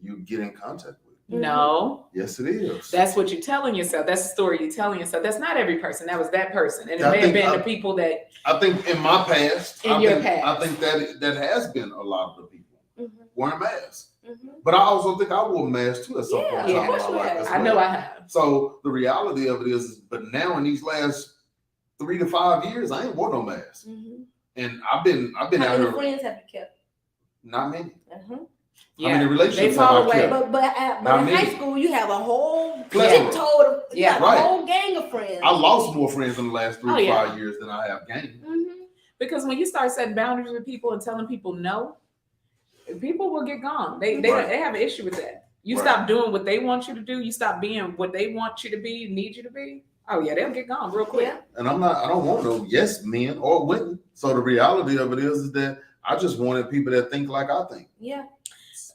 you get in contact with. No. Yes, it is. That's what you're telling yourself. That's the story you're telling yourself. That's not every person. That was that person. And it I may have think been I- the people that I think in my past, In I your think, past. I think that has been a lot of the people Mhm. wearing masks. Mhm. But I also think I wore masks too at some point in Yeah, time of in course my you life. have. as I know well. I have. So the reality of it is, but now in these last 3 to 5 years, I ain't wore no mask, Mhm. and I've been How out many here friends have you kept? not many. Uh-huh. How many relationships they fall have I away. kept? But Not in high many. school, you have a whole Plethora. total, you Yeah. have Right. a whole gang of friends. I lost more friends in the last 3 Oh, to yeah. 5 years than I have gained. Mhm. Because when you start setting boundaries with people and telling people no, people will get gone. They Right. have an issue with that. You Right. stop doing what they want you to do. You stop being what they want you to be, need you to be. Oh yeah, they'll get gone real quick. Yeah. And I don't want no yes men or women. So the reality of it is that I just wanted people that think like I think. Yeah.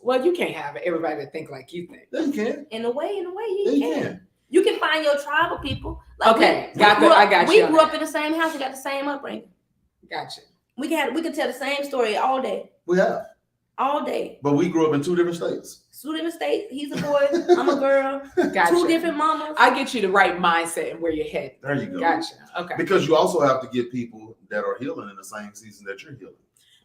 Well, you can't have everybody that think like you think. Yeah, you can. In a way, Yeah, you you can. can. You can find your tribe of people. Like Okay, we got grew that. up, I got we you on grew that. up in the same house. We got the same upbringing. Gotcha. We could tell the same story all day, We have. all day. But we grew up in 2 different states. Two different states. He's a boy. I'm a girl. Gotcha. Two different mamas. I get you the right mindset and where you're headed. There you go. Gotcha. Okay. Because you also have to get people that are healing in the same season that you're healing.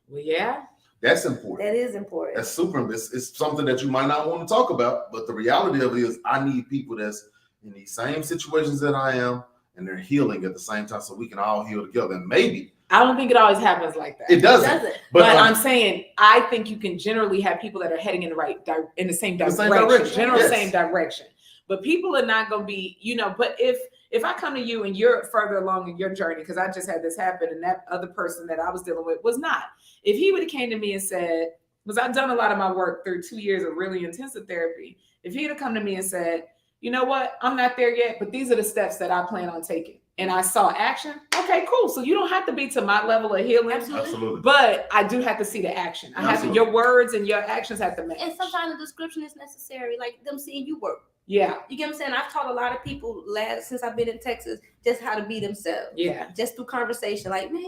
Well, yeah. That's important. That is important. That's super. It's something that you might not want to talk about, but the reality of it is I need people that's in these same situations that I am, and they're healing at the same time so we can all heal together. And maybe I don't think it always happens like that. it doesn't. Does it? But But I'm saying I think you can generally have people that are heading in the same The direction, same direction, general yes. same direction. But people are not going to be, But if I come to you and you're further along in your journey, because I just had this happen, and that other person that I was dealing with was not. If he would have came to me and said, because I've done a lot of my work through 2 years of really intensive therapy. If he'd have come to me and said, you know what, I'm not there yet, but these are the steps that I plan on taking. and I saw action, okay, cool. So you don't have to be to my level of healing. Absolutely. But I do have to see the action. I have to, your words and your actions have to match. And sometimes the description is necessary, like them seeing you work. Yeah. You get what I'm saying? I've taught a lot of people since I've been in Texas just how to be themselves. Yeah. Just through conversation. Like, man,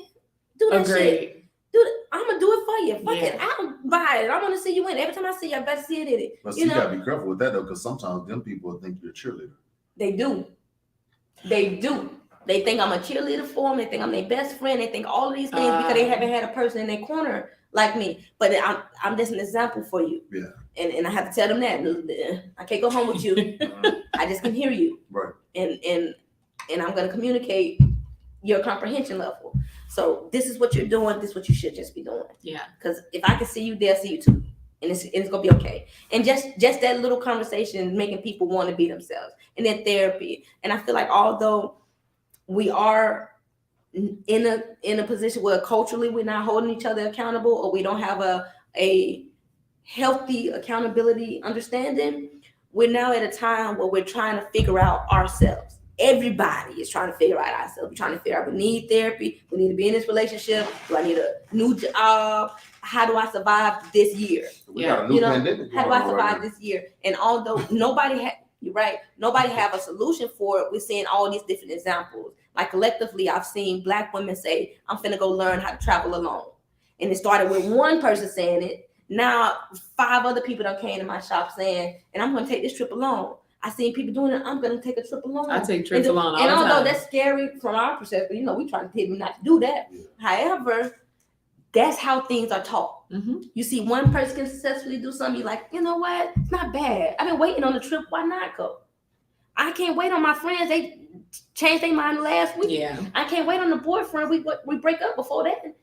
do that shit. I'm gonna do it for you. Fuck it. I'll buy it. I want to see you win. Every time I see you, I better see it in it. But you gotta be careful with that though, because sometimes them people think you're a cheerleader. They do. They do. They think I'm a cheerleader for them. They think I'm their best friend. They think all of these things because they haven't had a person in their corner like me. But I'm just an example for you. Yeah. And I have to tell them that I can't go home with you. I just can hear you. Right. And I'm gonna communicate your comprehension level. So this is what you're doing. This is what you should just be doing. Yeah. Because if I can see you, they'll see you too. And it's gonna be okay. And just that little conversation making people want to be themselves. And then therapy. And I feel like although we are in a position where culturally we're not holding each other accountable, or we don't have a healthy accountability understanding, we're now at a time where we're trying to figure out ourselves. Everybody is trying to figure out ourselves. We're trying to figure out we need therapy. We need to be in this relationship. Do I need a new job? How do I survive this year? We got a new pandemic. How do I survive this year? And although you're right, nobody have a solution for it. We're seeing all these different examples. Like collectively, I've seen Black women say, I'm finna go learn how to travel alone. And it started with one person saying it. Now 5 other people that came to my shop saying, and I'm gonna take this trip alone. I seen people doing it. I'm gonna take a trip alone. I take trips alone all the time. And although that's scary from our perspective, we try to tell people not to do that. Yeah. However, that's how things are taught. Mm-hmm. You see one person can successfully do something, you're like, you know what? It's not bad. I've been waiting on the trip. Why not go? I can't wait on my friends. They changed their mind last week. Yeah. I can't wait on the boyfriend. We break up before that.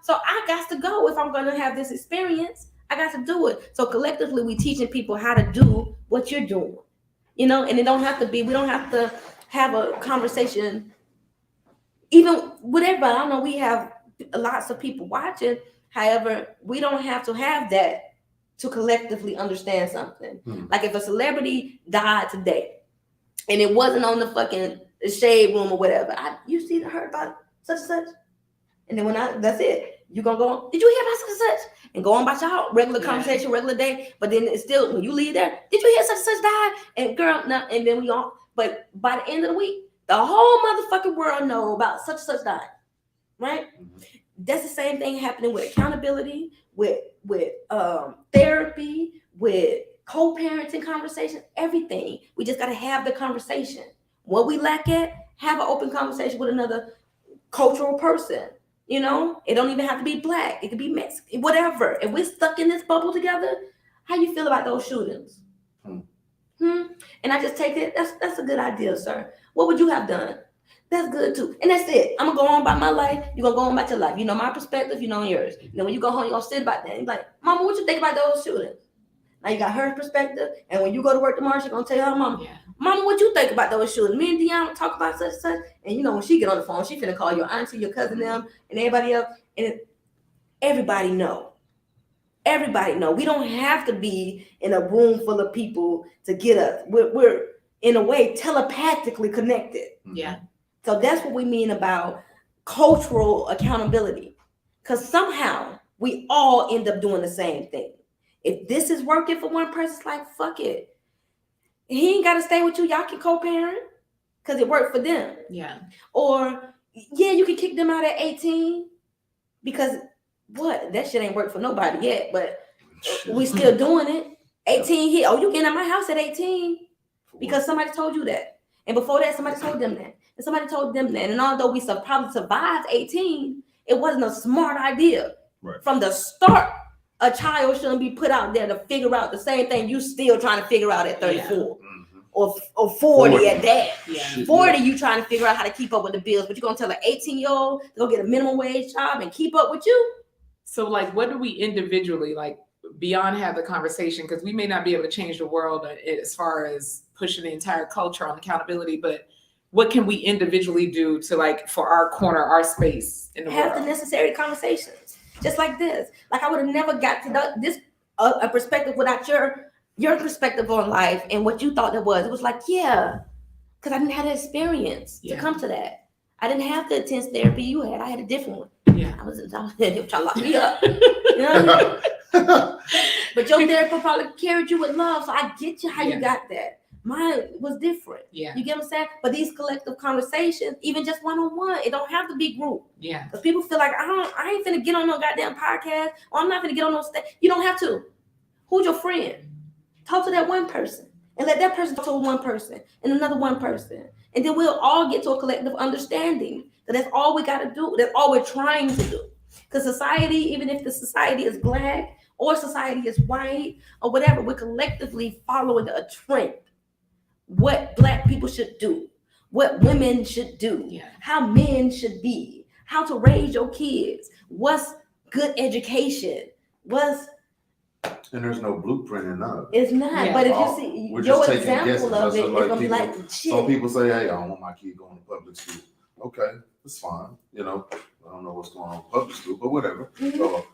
So I got to go if I'm gonna have this experience. I got to do it. So collectively, we teaching people how to do what you're doing. And it don't have to be, we don't have to have a conversation, even with everybody. I know we have lots of people watching. However, we don't have to have that to collectively understand something. Like if a celebrity died today and it wasn't on the fucking shade room or whatever, you see heard about such and such. And then that's it. You gonna go on, did you hear about such and such? And go on about your regular conversation, regular day. But then it's still, when you leave there, did you hear such and such died? And girl, no, and then but by the end of the week, the whole motherfucking world know about such and such died. Right? That's the same thing happening with accountability, with therapy, with co-parenting conversation, everything. We just gotta have the conversation. What we lack at, have an open conversation with another cultural person. It don't even have to be Black. It could be Mexican, whatever. If we're stuck in this bubble together, how you feel about those shootings? And I just take it. That's a good idea, sir. What would you have done? That's good too. And that's it. I'm gonna go on about my life. You're gonna go on about your life. My perspective, yours. When you go home, you're gonna sit about that. You're like, Mama, what you think about those shootings? Now you got her perspective. And when you go to work tomorrow, she's gonna tell her mama, Mama, what you think about those shootings? Me and Deanna talk about such and such. And when she get on the phone, she finna call your auntie, your cousin, them, and everybody else. And everybody know. Everybody know. We don't have to be in a room full of people to get us. We're in a way telepathically connected. Yeah. So that's what we mean about cultural accountability. Because somehow we all end up doing the same thing. If this is working for one person, it's like, fuck it. He ain't got to stay with you. Y'all can co-parent because it worked for them. Yeah. Or, you can kick them out at 18 because that shit ain't worked for nobody yet, but we still doing it. 18 here. Oh, you getting out my house at 18 because somebody told you that. And before that, somebody told them that. And somebody told them that. And although we probably survived 18, it wasn't a smart idea. Right. From the start, a child shouldn't be put out there to figure out the same thing you still trying to figure out at 34 or 40 at that. Yeah. 40, you trying to figure out how to keep up with the bills, but you're going to tell an 18-year-old to go get a minimum wage job and keep up with you? So what do we individually, beyond have the conversation, because we may not be able to change the world as far as pushing the entire culture on accountability, but what can we individually do to for our corner, our space in the world? Have the necessary conversations. Just like this. I would have never got to this a perspective without your perspective on life and what you thought it was. It was because because I didn't have the experience to Yeah. come to that. I didn't have the intense therapy you had. I had a different one. Yeah. I was trying to lock me up. You know what I mean? But your therapist probably carried you with love, so I get you how Yeah. you got that. Mine was different. Yeah. You get what I'm saying? But these collective conversations, even just one-on-one, it don't have to be group. Yeah. Because people feel like I ain't finna get on no goddamn podcast, or I'm not finna get on no stage. You don't have to. Who's your friend? Talk to that one person, and let that person talk to one person, and another one person, and then we'll all get to a collective understanding. That's all we gotta do. That's all we're trying to do. Because society, even if the society is Black or society is white or whatever, we're collectively following a trend. What Black people should do, what women should do, Yeah. how men should be, how to raise your kids, what's good education, what's And there's no blueprint in none of it. it's not. Yeah. But if you All- see we're your just taking guesses. example of That's it, just it's like gonna be people- like shit. Some people say, hey, I don't want my kid going to public school. Okay, that's fine. You know, I don't know what's going on in public school, but whatever. Mhm. So,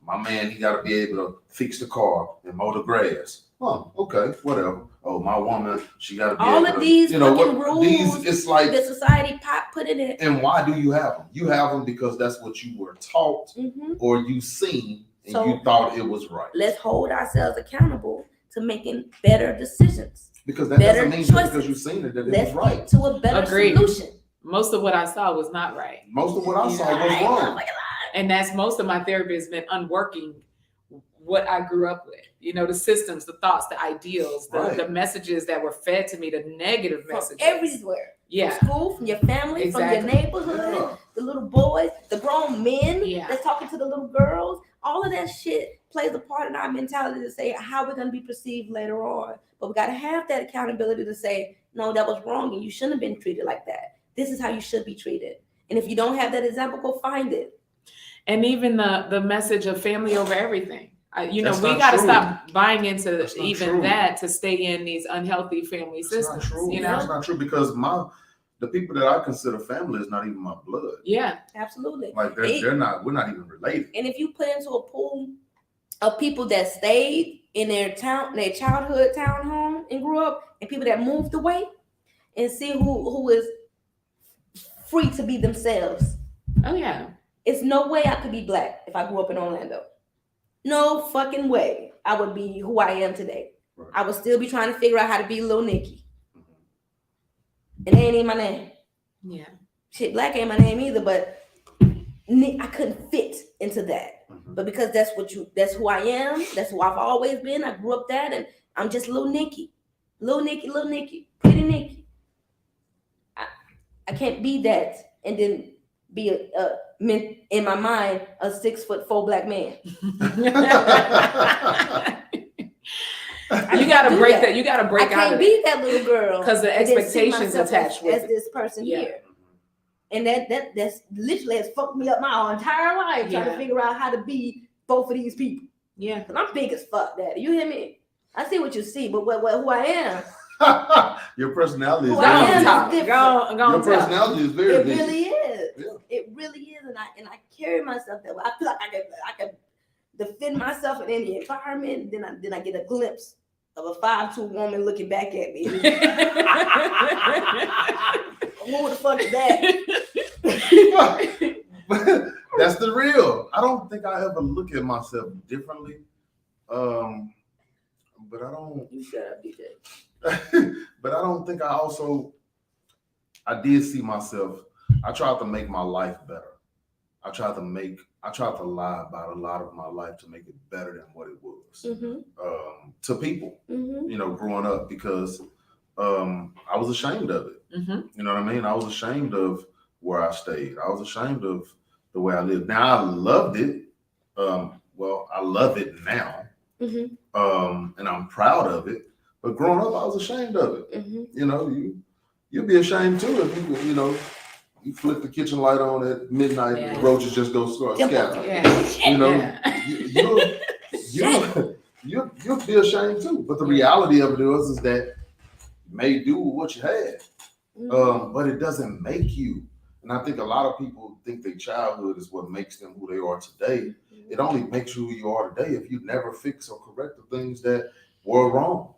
my man, he got to be able to fix the car and mow the grass. Oh, okay, whatever. Oh, my woman, she got to be All able of to, these you know, fucking what rules these, it's like, the society put in it. and why do you have them? You have them because that's what you were taught Mhm. or you seen and So- you thought it was right. Let's hold ourselves accountable to making better decisions. Because that better doesn't mean just because choices. you've seen it that it Let's was right. get to a better Agreed. solution. Most of what I saw was not right. Most of what I saw I was ain't wrong. motherfucking And that's most of my therapy has been unworking what I grew up with. You know, the systems, the thoughts, the ideals, Right. the messages that were fed to me, the negative from messages. everywhere. Yeah. From school, from your family, from your Exactly. neighborhood, Yeah. the little boys, the grown men Yeah. that's talking to the little girls. All of that shit plays a part in our mentality to say how we're going to be perceived later on. But we got to have that accountability to say, no, that was wrong and you shouldn't have been treated like that. This is how you should be treated. And if you don't have that example, go find it. And even the message of family over everything. We That's not got to true. stop buying into That's not even true. that to stay in these unhealthy family It's systems. not true. You That's know? not true because the people that I consider family is not even my blood. Yeah. Absolutely. Like they're not. We're not even related. And if you put into a pool of people that stayed in their childhood townhome and grew up, and people that moved away, and see who is free to be themselves. Oh yeah. It's no way I could be Black if I grew up in Orlando. No fucking way I would be who I am today. Right. I would still be trying to figure out how to be Lil Nikki. Mhm. And that ain't even my name. Yeah. Shit, Black ain't my name either, but I couldn't fit into that. Mhm. But because that's who I am, that's who I've always been. I grew up that, and I'm just Lil Nikki. Lil Nikki, pretty Nikki. I can't be that and then be in my mind a 6'4" Black man. You gotta do break that. that. You gotta break I out can't of be it that little girl because the and then see expectations myself attached with as it. this person Yeah. here. And that's literally has fucked me up my entire life trying to Yeah. figure out how to be both of these people. Yeah. Cause I'm big as fuck, Daddy. You hear me? I see what you see, but who I am, Your personality is Who Go I on, am very is talk. big. different. Go on, Your talk. personality is very it big. really is. Yeah. It really is, and I carry myself that way. I feel like I can defend myself in any environment. Then I get a glimpse of a 5'2" woman looking back at me. Who the fuck is that? That's the real. I don't think I ever look at myself differently. But I don't. You shut up, DJ. But I don't think I did see myself. I tried to make my life better. I tried to lie about a lot of my life to make it better than what it was to people, growing up, because I was ashamed of it. Mhm. You know what I mean? I was ashamed of where I stayed. I was ashamed of the way I lived. Now I loved it. I love it now. And I'm proud of it. But growing up, I was ashamed of it. You know, you'd be ashamed too if you flip the kitchen light on at midnight and the roaches just go start scattering. Yeah. You know, Yeah. you'll be ashamed too. But the reality of it is that you may do with what you had, but it doesn't make you. And I think a lot of people think their childhood is what makes them who they are today. It only makes you who you are today if you never fix or correct the things that were wrong.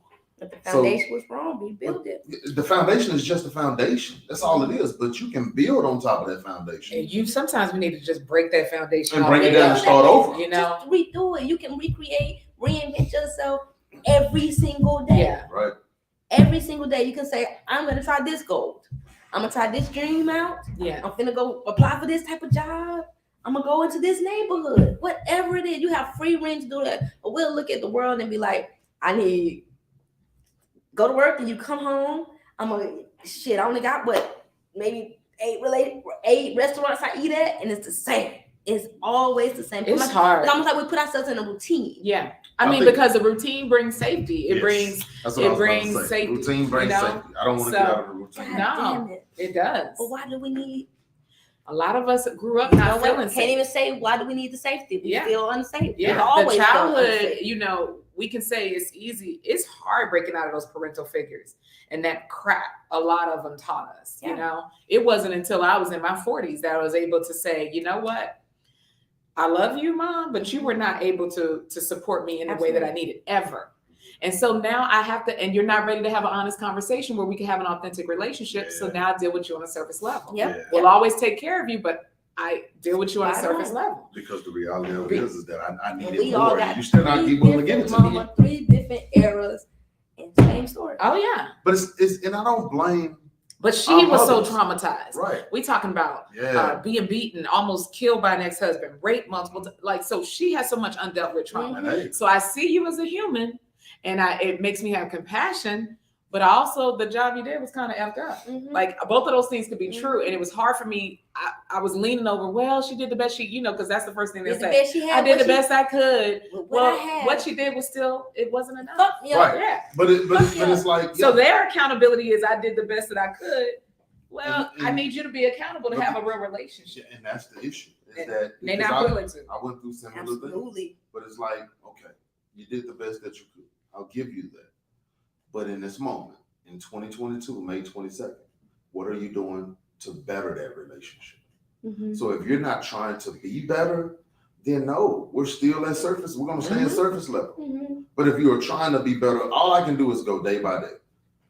But the foundation was wrong. We built it. The foundation is just the foundation. That's all it is. But you can build on top of that foundation. And sometimes we need to just break that foundation And all break the it way down up, and start over. You know, Just redo it. You can recreate, reinvent yourself every single day. yeah, Right. Every single day, you can say, I'm gonna try this goal. I'm gonna try this dream out. yeah. I'm gonna go apply for this type of job. I'm gonna go into this neighborhood. Whatever it is, you have free reign to do that. But we'll look at the world and be like, I need go to work and you come home. I only got maybe 8 restaurants I eat at, and it's the same. It's always the same. It's hard. It's almost like we put ourselves in a routine. Yeah, I mean, think- because the routine brings safety. It brings That's what I was about to brings say. safety, Routine brings you know? safety. I don't want to So- get out of the routine. God No. damn it. it does. But why do we need? A lot of us grew up You not know what? feeling Can't safe. even say why do we need the safety. We Yeah. feel unsafe. Yeah, We've always the felt childhood, unsafe. you know, we can say it's easy. It's hard breaking out of those parental figures. And that crap, a lot of them taught us, Yeah. you know. It wasn't until I was in my 40s that I was able to say, you know what? I love you, Mom, but you were not able to support me in the way that I needed ever. And so now I have to, and you're not ready to have an honest conversation where we can have an authentic relationship. So Yeah. now I deal with you on a surface level. Yep. Yeah. We'll always take care of you, but I deal with you on a Right surface on. level. Because the reality of it is that I need And it we all more. got You still not three keep willing to give it to different me. mama, 3 different eras, and same story. Oh yeah. But it's and I don't blame. But she Our was so mothers. traumatized. Right. We talking about Yeah. being beaten, almost killed by an ex-husband, raped multiple times. Like, so she has so much undealt with trauma. And hey, So I see you as a human, and it makes me have compassion. But also, the job you did was kind of effed up. Mhm. Like, both of those things could be Mhm. true, and it was hard for me. I was leaning over. Well, she did the best she, because that's the first thing they Did the say. best she had. I did what the best I could. What Well, I had. what she did was still, it wasn't enough. Fuck me up. Right. Yeah. but it's like So their accountability is I did the best that I could. Well, And- I need you to be accountable to have a real relationship. and that's the issue. Is And that They're because not willing to. I went through similar things. Absolutely. But it's like, okay, you did the best that you could. I'll give you that. But in this moment, in 2022, May 22nd, what are you doing to better that relationship? Mhm. So if you're not trying to be better, then no, we're still at surface. We're gonna stay at surface level. Mhm. But if you are trying to be better, all I can do is go day by day.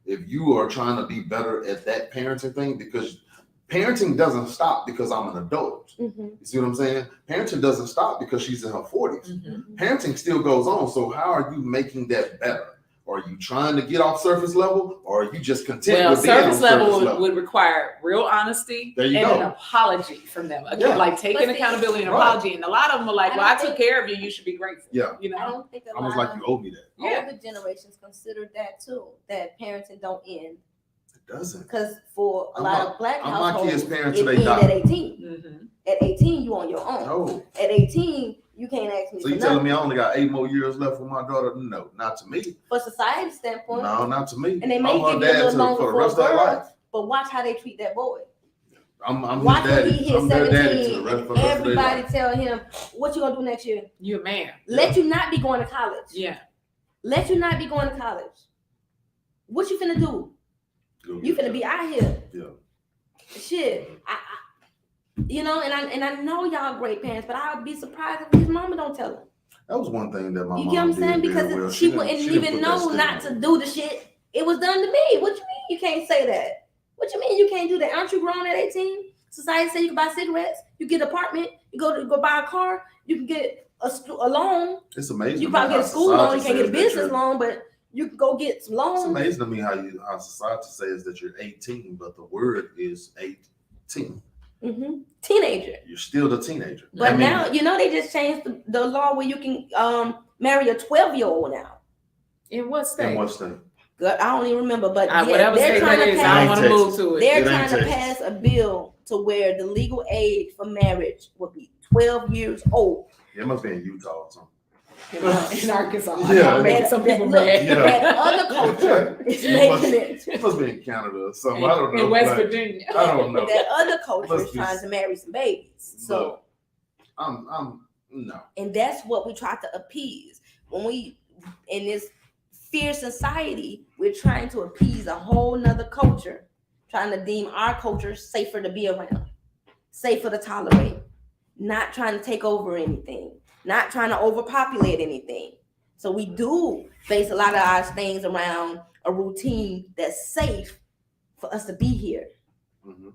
If you are trying to be better at that parenting thing, because parenting doesn't stop because I'm an adult. Mhm. You see what I'm saying? Parenting doesn't stop because she's in her 40s. Mhm. Parenting still goes on. So how are you making that better? Are you trying to get off surface level, or are you just content Well, with being on surface surface level level? would require real honesty There you and go. an apology from them. Again, Yeah. like taking But see, accountability and right. apology. And a lot of them are like, I well, I don't took care of you. You should be grateful. Yeah. You I know? don't think a I was lot like, of you owe me that. Yeah. older generations consider that too. That parenting don't end It doesn't. because for a I'm lot my- of black I'm my households, kids' parents it till they ends die. at 18. Mhm. At 18, you on your own. No. At 18, you can't ask me So for you telling nothing. me I only got 8 more years left with my daughter? No, not to me. For society standpoint, No, not to me. and they may I'm her give you a dad little longer for the for a rest of their girl, life. but watch how they treat that boy. I'm Watch his when he daddy. hit I'm their daddy 17 to the rest and of their everybody life. tell him, what you gonna do next year? You a man. Let you not be going to college. Yeah. Let you not be going to college. What you finna do? Go You get finna be that. out here. Yeah. Shit. And I know y'all great parents, but I would be surprised if his mama don't tell him. That was one thing that my You mom get what I'm did saying? very Because well. she didn't- wouldn't didn't even put that know stigma not on to it. do the shit. It was done to me. What you mean you can't say that? What you mean you can't do that? Aren't you grown at 18? Society say you can buy cigarettes, you get an apartment, you go buy a car, you can get a loan. It's amazing. You to me probably how get a school loan, you society can't get a says that business you're- loan, but you can go get some It's loans. amazing to me how society says that you're 18, but the word is 18. Teenager. You're still the teenager. But I mean, now, they just changed the law where you can marry a 12-year-old now. In what in state? what state? Good, I don't even remember, but Whatever they're state trying that to is, I pass. don't want to move to it. They're It ain't trying to Texas. pass a bill to where the legal age for marriage will be 12 years old. It must be in Utah or something. In Arkansas. Yeah. I'm making some people Look, mad. Yeah. that other culture is It must- making it. It must be in Canada or something. I don't know. In West but Virginia. I don't know. That other culture Must is be- trying to marry some babies. So, Look. I'm no. and that's what we try to appease. When we, in this fierce society, we're trying to appease a whole nother culture, trying to deem our culture safer to be around, safer to tolerate, not trying to take over anything, not trying to overpopulate anything, So we do base a lot of our things around a routine that's safe for us to be here. Mhm.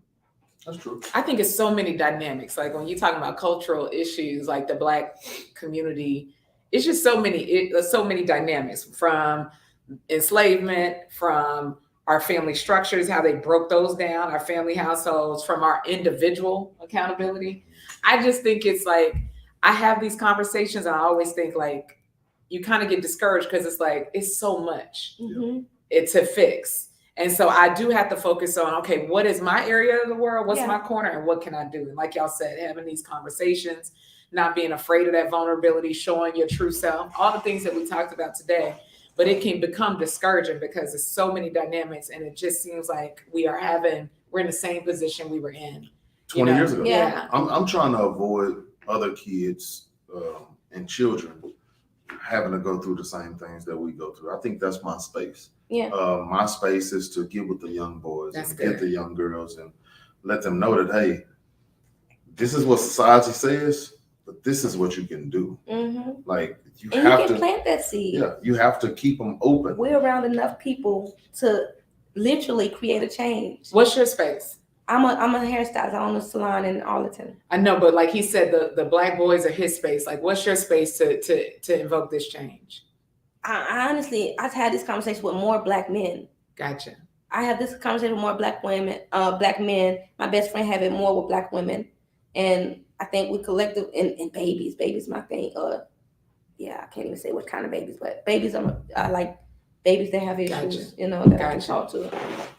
That's true. I think it's so many dynamics. Like when you're talking about cultural issues, like the Black community, it's just so many dynamics, from enslavement, from our family structures, how they broke those down, our family households, from our individual accountability. I just think it's like, I have these conversations and I always think like, you kind of get discouraged because it's like, it's so much Mm-hmm. it's to fix. And so I do have to focus on, okay, what is my area of the world? What's Yeah. my corner, and what can I do? And like y'all said, having these conversations, not being afraid of that vulnerability, showing your true self, all the things that we talked about today. But it can become discouraging because there's so many dynamics, and it just seems like we're in the same position we were in 20 years ago. Yeah. I'm trying to avoid other kids and children having to go through the same things that we go through. I think that's my space. Yeah. My space is to get with the young boys That's and good. get the young girls and let them know that, hey, this is what society says, but this is what you can do. Mm-hmm. Like you And have you can to plant that seed. Yeah, you have to keep them open. We're around enough people to literally create a change. What's your space? I'm a hairstylist. I own a salon in Arlington. I know, but like he said, the Black boys are his space. Like, what's your space to invoke this change? I honestly, I've had this conversation with more Black men. Gotcha. I have this conversation with more Black women, Black men. My best friend have it more with Black women, and I think we collective and babies. Babies, my thing. Yeah, I can't even say what kind of babies, but babies I like babies that have issues. Gotcha. You know, that I can Gotcha. talk to.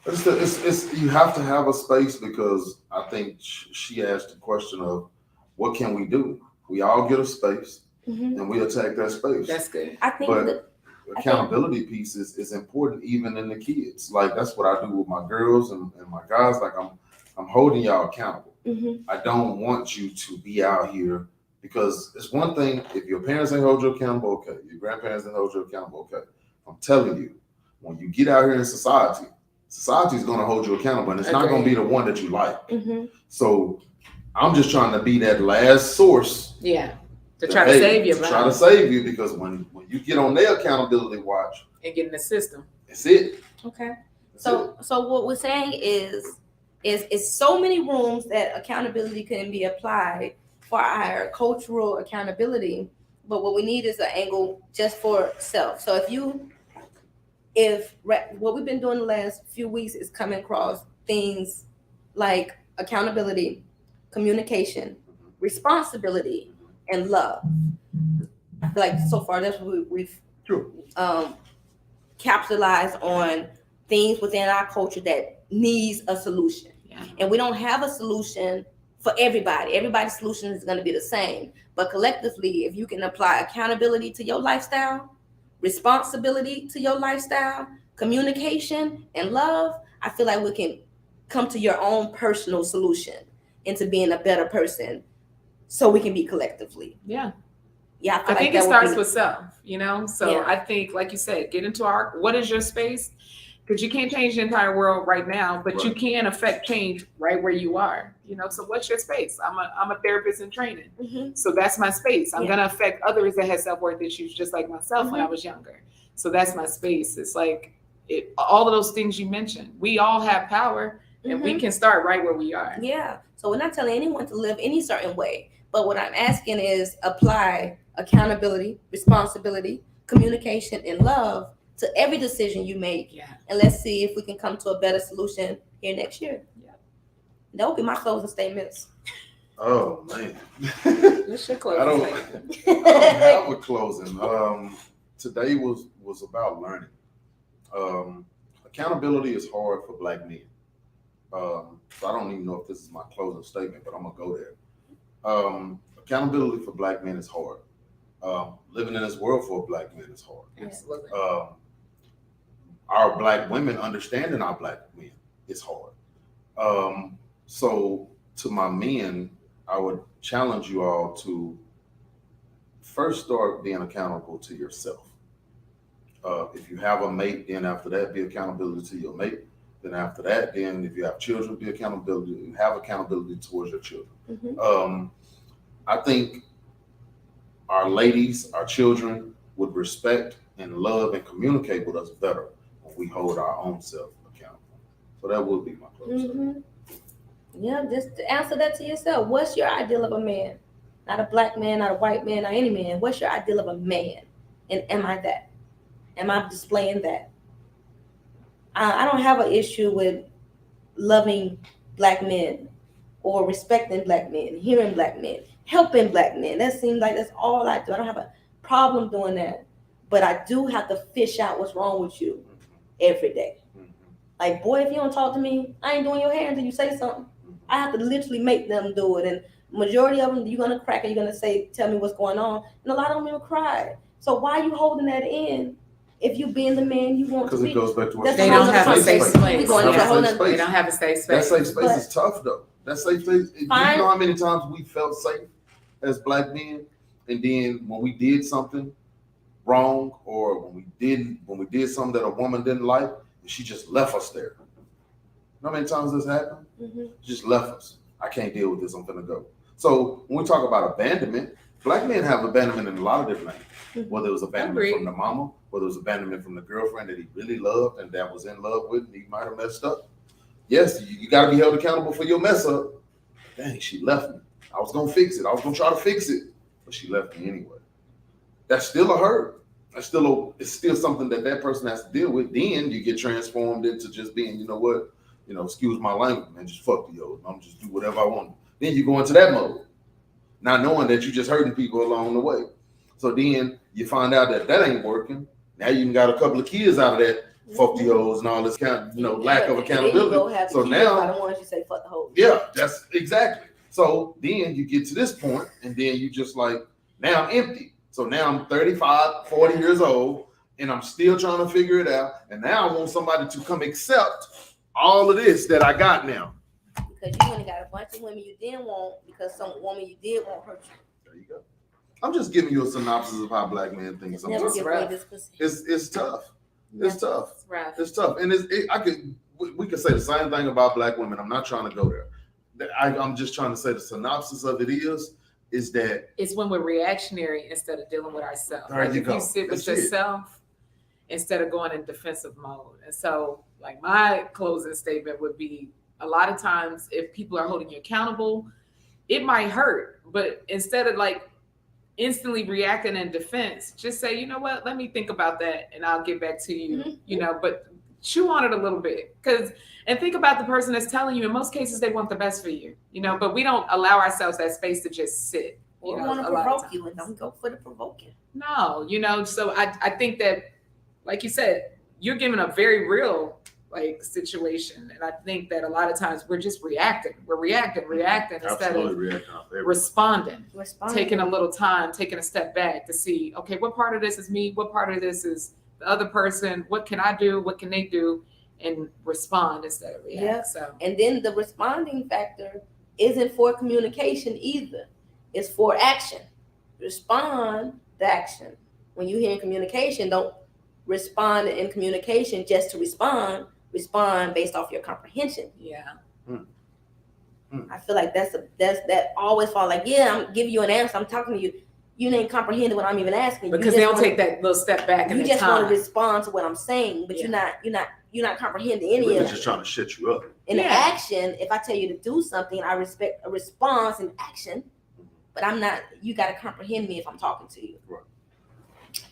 It's you have to have a space, because I think she asked the question of what can we do? We all get a space Mm-hmm. and we attack that space. That's good. I think But that accountability piece is important even in the kids. Like that's what I do with my girls and my guys. Like I'm holding y'all accountable. mm-hmm. I don't want you to be out here, because it's one thing if your parents ain't hold you accountable, okay. Your grandparents didn't hold you accountable, okay. I'm telling you, when you get out here in society is going to hold you accountable, and it's not going to be the one that you like. Mm-hmm. So I'm just trying to be that last source. Yeah. To try to save you. To try to save you, because when you get on their accountability watch and get in the system. That's it. Okay. So what we're saying is so many rooms that accountability can be applied for our cultural accountability, but what we need is an angle just for self. So if what we've been doing the last few weeks is coming across things like accountability, communication, responsibility, and love. I feel like so far that's what we've capitalized on things within our culture that needs a solution. Yeah. And we don't have a solution for everybody. Everybody's solution is going to be the same. But collectively, if you can apply accountability to your lifestyle, responsibility to your lifestyle, communication, and love, I feel like we can come to your own personal solution into being a better person, so we can be collectively. Yeah. Yeah, I think it starts with self, you know? So Yeah. I think, like you said, get into what is your space? Because you can't change the entire world right now, but you can affect change right where you are, you know? So what's your space? I'm a therapist in training. Mm-hmm. So that's my space. I'm Yeah. going to affect others that have self-worth issues, just like myself when I was younger. So that's my space. It's like all of those things you mentioned, we all have power, and we can start right where we are. Yeah. So we're not telling anyone to live any certain way, but what I'm asking is apply accountability, responsibility, communication, and love to every decision you make. Yeah. And let's see if we can come to a better solution here next year. Yeah. That would be my closing statements. Oh man. What's your closing I don't statement? have a closing. Today was about learning. Accountability is hard for Black men. So I don't even know if this is my closing statement, but I'm gonna go there. Accountability for Black men is hard. Living in this world for Black men is hard. Absolutely. Our Black women understanding our Black men is hard. So to my men, I would challenge you all to first start being accountable to yourself. If you have a mate, then after that, be accountability to your mate. Then after that, then if you have children, be accountability. You have accountability towards your children. I think our ladies, our children, would respect and love and communicate with us better when we hold our own self accountable. So that would be my close. Mm-hmm. Yeah, just to answer that to yourself. What's your ideal of a man? Not a black man, not a white man, not any man. What's your ideal of a man? And am I that? Am I displaying that? I don't have an issue with loving black men or respecting black men, hearing black men, helping black men. That seems like that's all I do. I don't have a problem doing that. But I do have to fish out what's wrong with you every day. Like, boy, if you don't talk to me, I ain't doing your hair until you say something. I have to literally make them do it. And majority of them, you're going to crack and you're going to say, tell me what's going on. And a lot of them even cry. So why are you holding that in if you being the man you want to Because be? it goes back to what That's They a whole don't nother have a safe conversation. space. We going into a whole nother- They don't have a safe That space. safe space But- is tough though. That safe space, you Fine. know how many times we felt safe as black men, and then when we did something wrong, or when we did something that a woman didn't like, and she just left us there. You know how many times this happened? Mhm. Just left us. I can't deal with this. I'm gonna go. So when we talk about abandonment, black men have abandonment in a lot of different ways. Whether it was abandonment Agreed. from the mama, whether it was abandonment from the girlfriend that he really loved and that was in love with, and he might have messed up. Yes, you got to be held accountable for your mess up. Dang, she left me. I was gonna fix it. I was gonna try to fix it, but she left me anyway. That's still a hurt. It's still something that person has to deal with. Then you get transformed into just being, you know what, excuse my language, man, just fuck the yo. I'm just do whatever I want. Then you go into that mode, not knowing that you're just hurting people along the way. So then you find out that ain't working. Now you even got a couple of kids out of that fuck the hoes and all this kind of, lack of accountability. So now, the ones you say fuck the hoes. yeah, that's exactly. So then you get to this point, and then you just like, now I'm empty. So now I'm 35, 40 years old, and I'm still trying to figure it out. And now I want somebody to come accept all of this that I got now. Because you only got a bunch of women you didn't want because some woman you did want hurt you. There you go. I'm just giving you a synopsis of how black men think Never sometimes. give rough. away this pussy. It's tough. It's tough. It's rough. It's tough. And we could say the same thing about black women. I'm not trying to go there. I'm just trying to say the synopsis of it is that It's when we're reactionary instead of dealing with ourselves. There Like you if go. you sit with That's it. yourself instead of going in defensive mode. And so, like, my closing statement would be, a lot of times if people are holding you accountable, it might hurt, but instead of like instantly reacting in defense, just say, you know what, let me think about that and I'll get back to you, but chew on it a little bit. And think about the person that's telling you, in most cases, they want the best for you, but we don't allow ourselves that space to just sit. Or a want to lot of provoke times. you and don't go for the provoking. No, so I think that, like you said, you're giving a very real situation. And I think that a lot of times we're just reacting. We're reacting instead absolutely of reacting off everything. responding, Respond. taking a little time, taking a step back to see, okay, what part of this is me? What part of this is the other person? What can I do? What can they do? And respond instead of react. Yeah. So And then the responding factor isn't for communication either. It's for action. Respond to action. When you hear in communication, don't respond in communication just to respond. Respond based off your comprehension. yeah. I feel like that always fall like, yeah, I'm giving you an answer. I'm talking to you. You didn't comprehend what I'm even asking. Because they don't take that little step back and You the just want time. to respond to what I'm saying, but Yeah. you're not comprehending any Really of it. just trying to shut you up. In the Yeah. action, if I tell you to do something, I respect a response in action, but I'm not, you got to comprehend me if I'm talking to you. Right.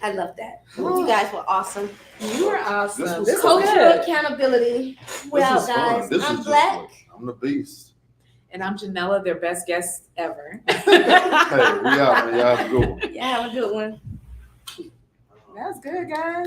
I love that. You guys were awesome. You were awesome. This was This fun. was Cultural good. accountability. This We're out, is fun. guys. This I'm is just Blaq. like, I'm the beast. And I'm Janella, their best guest ever. Hey, we out, man. Y'all have a good one. Yeah, have a good one. That's good, guys.